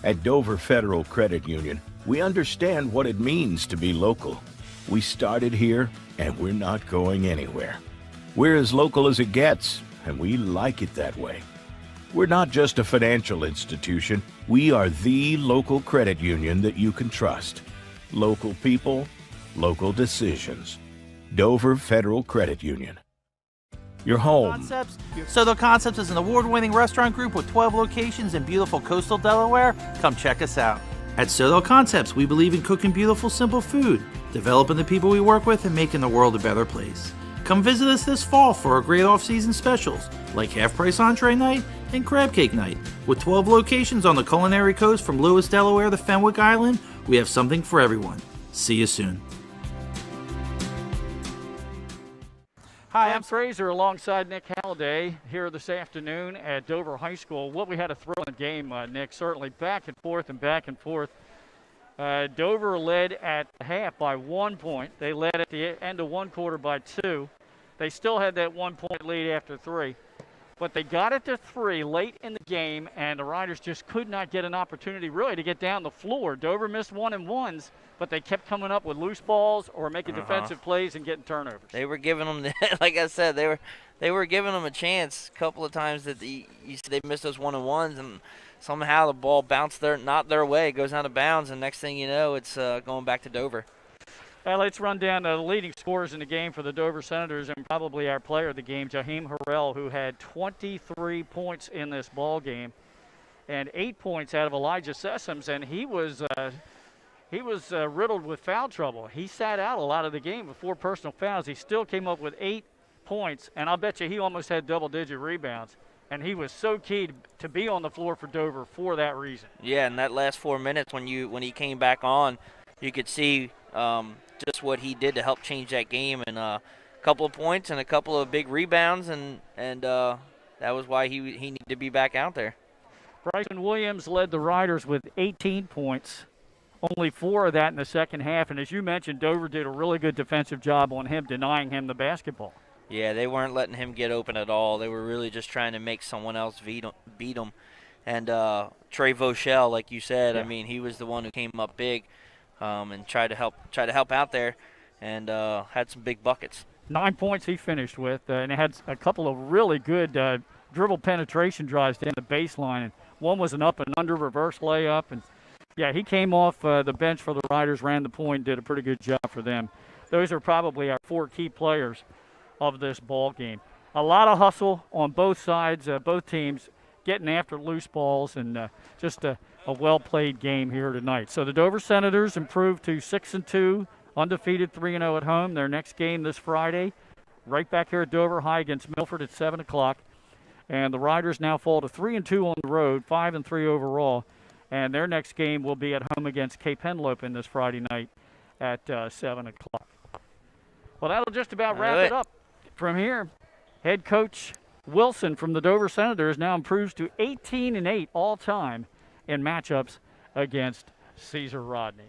At Dover Federal Credit Union, we understand what it means to be local. We started here, and we're not going anywhere. We're as local as it gets, and we like it that way. We're not just a financial institution. We are the local credit union that you can trust. Local people, local decisions. Dover Federal Credit Union. Your home. Soto Concepts is an award-winning restaurant group with 12 locations in beautiful coastal Delaware. Come check us out. At Soto Concepts, we believe in cooking beautiful, simple food, developing the people we work with, and making the world a better place. Come visit us this fall for our great off-season specials, like half-price entree night and crab cake night. With 12 locations on the culinary coast from Lewis, Delaware to Fenwick Island, we have something for everyone. See you soon. Hi, I'm Fraser alongside Nick Halliday here this afternoon at Dover High School. What we had a thrilling game, Nick, certainly back and forth and back and forth. Dover led at half by 1 point. They led at the end of one quarter by 2. They still had that 1 point lead after 3. But they got it to 3 late in the game, and the Riders just could not get an opportunity really to get down the floor. Dover missed 1-and-1s, but they kept coming up with loose balls or making defensive plays and getting turnovers. They were giving them, like I said, they were giving them a chance a couple of times that they missed those 1-and-1s, and somehow the ball bounced not their way, goes out of bounds, and next thing you know, it's going back to Dover. Let's run down the leading scorers in the game for the Dover Senators, and probably our player of the game, Jaheim Harrell, who had 23 points in this ball game and 8 points out of Elijah Sessoms, and he was riddled with foul trouble. He sat out a lot of the game with 4 personal fouls. He still came up with 8 points, and I'll bet you he almost had double-digit rebounds. And he was so key to be on the floor for Dover for that reason. Yeah, in that last 4 minutes when he came back on, you could see just what he did to help change that game, and a couple of points and a couple of big rebounds, and that was why he needed to be back out there. Bryson Williams led the Riders with 18 points, only 4 of that in the second half. And as you mentioned, Dover did a really good defensive job on him, denying him the basketball. Yeah, they weren't letting him get open at all. They were really just trying to make someone else beat him. And Trey Voshell, like you said, yeah. I mean, he was the one who came up big and tried to help out there, and had some big buckets. 9 points he finished with, and had a couple of really good dribble penetration drives down the baseline. And one was an up and under reverse layup. And yeah, he came off the bench for the Riders, ran the point, did a pretty good job for them. Those are probably our 4 key players of this ball game. A lot of hustle on both sides, both teams getting after loose balls, and just a well-played game here tonight. So the Dover Senators improved to 6-2, undefeated 3-0 at home. Their next game this Friday, right back here at Dover High against Milford at 7 o'clock. And the Riders now fall to 3-2 on the road, 5-3 overall. And their next game will be at home against Cape Henlopen this Friday night at 7 o'clock. Well, that'll just about wrap it up. From here, head coach Wilson from the Dover Senators now improves to 18-8 all-time in matchups against Caesar Rodney.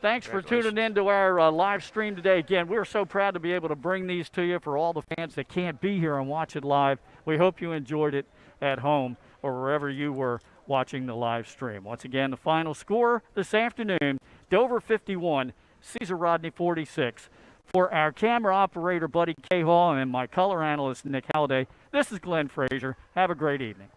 Thanks for tuning in to our live stream today. Again, we're so proud to be able to bring these to you for all the fans that can't be here and watch it live. We hope you enjoyed it at home or wherever you were watching the live stream. Once again, the final score this afternoon, Dover 51, Caesar Rodney 46. For our camera operator, Buddy Cahall, and my color analyst, Nick Halliday, this is Glenn Frazier. Have a great evening.